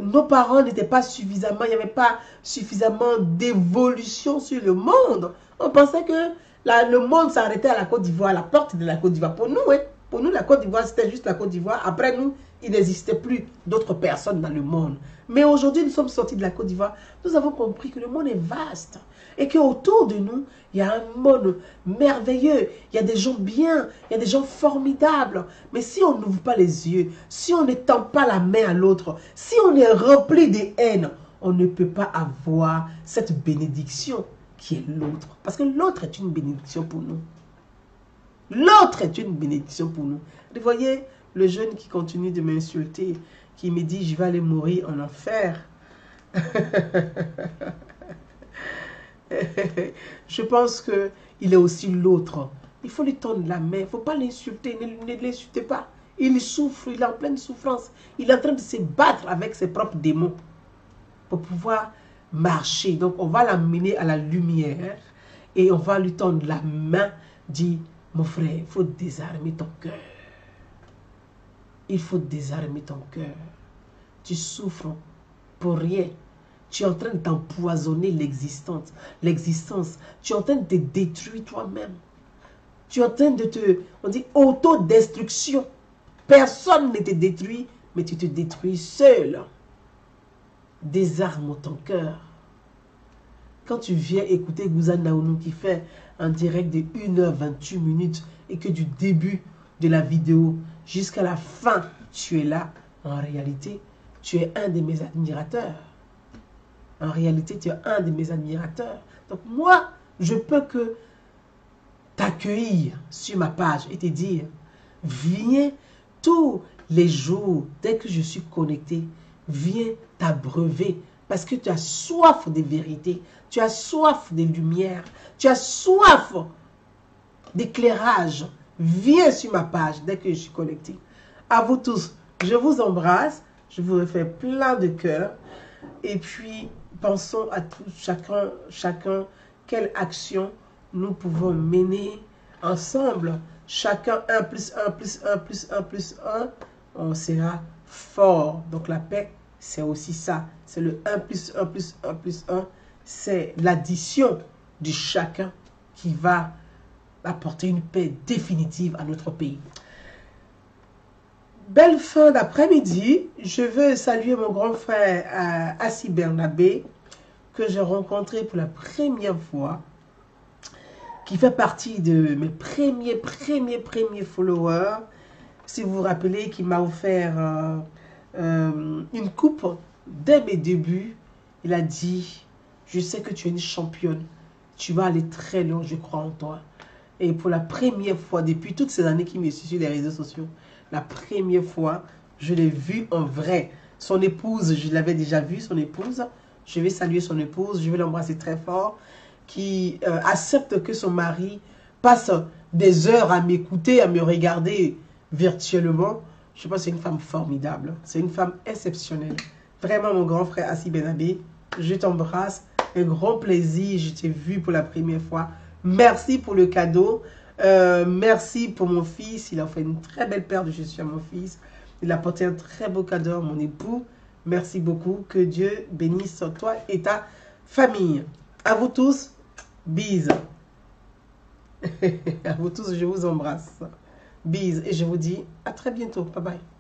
nos parents n'étaient pas suffisamment, il n'y avait pas suffisamment d'évolution sur le monde. On pensait que le monde s'arrêtait à la Côte d'Ivoire, à la porte de la Côte d'Ivoire. Pour nous, hein, pour nous, la Côte d'Ivoire, c'était juste la Côte d'Ivoire. Après nous, il n'existait plus d'autres personnes dans le monde. Mais aujourd'hui, nous sommes sortis de la Côte d'Ivoire. Nous avons compris que le monde est vaste. Et qu'autour de nous, il y a un monde merveilleux. Il y a des gens bien, il y a des gens formidables. Mais si on n'ouvre pas les yeux, si on ne tend pas la main à l'autre, si on est rempli de haine, on ne peut pas avoir cette bénédiction qui est l'autre. Parce que l'autre est une bénédiction pour nous. L'autre est une bénédiction pour nous. Vous voyez, le jeune qui continue de m'insulter, qui me dit « je vais aller mourir en enfer ». Je pense qu'il est aussi l'autre. Il faut lui tendre la main. Il ne faut pas l'insulter. Ne l'insultez pas. Il souffre. Il est en pleine souffrance. Il est en train de se battre avec ses propres démons pour pouvoir marcher. Donc, on va l'amener à la lumière et on va lui tendre la main. Dit, mon frère, il faut désarmer ton cœur. Il faut désarmer ton cœur. Tu souffres pour rien. Tu es en train d'empoisonner l'existence. Tu es en train de te détruire toi-même. Tu es en train de on dit, autodestruction. Personne ne te détruit, mais tu te détruis seul. Désarme ton cœur. Quand tu viens écouter Gouza Naounou qui fait un direct de 1h28 minutes et que du début de la vidéo jusqu'à la fin, tu es là, en réalité, tu es un de mes admirateurs. En réalité, tu es un de mes admirateurs. Donc moi, je peux que t'accueillir sur ma page et te dire, viens tous les jours, dès que je suis connecté, viens t'abreuver. Parce que tu as soif de vérité, tu as soif de lumière, tu as soif d'éclairage. Viens sur ma page dès que je suis connecté. À vous tous, je vous embrasse, je vous refais plein de cœur. Et puis, pensons à tous, chacun, quelle action nous pouvons mener ensemble. Chacun 1 plus 1 plus 1 plus 1 plus 1, on sera fort. Donc la paix, c'est aussi ça. C'est le 1 plus 1 plus 1 plus 1. C'est l'addition de chacun qui va apporter une paix définitive à notre pays. Belle fin d'après-midi. Je veux saluer mon grand frère Assi Bernabé, que j'ai rencontré pour la première fois, qui fait partie de mes premiers followers. Si vous vous rappelez, qui m'a offert une coupe dès mes débuts. Il a dit, je sais que tu es une championne, tu vas aller très loin, je crois en toi. Et pour la première fois, depuis toutes ces années qu'il me suit sur les réseaux sociaux, la première fois, je l'ai vu en vrai. Son épouse, je l'avais déjà vu, son épouse. Je vais saluer son épouse, je vais l'embrasser très fort. Qui accepte que son mari passe des heures à m'écouter, à me regarder virtuellement. Je pense que c'est une femme formidable. C'est une femme exceptionnelle. Vraiment, mon grand frère Assi Benabé, je t'embrasse Un grand plaisir. Je t'ai vu pour la première fois. Merci pour le cadeau. Merci pour mon fils. Il a fait une très belle paire de chaussures à mon fils. Il a porté un très beau cadeau à mon époux. Merci beaucoup. Que Dieu bénisse toi et ta famille. À vous tous, bise. À vous tous, je vous embrasse. Bise. Et je vous dis à très bientôt. Bye bye.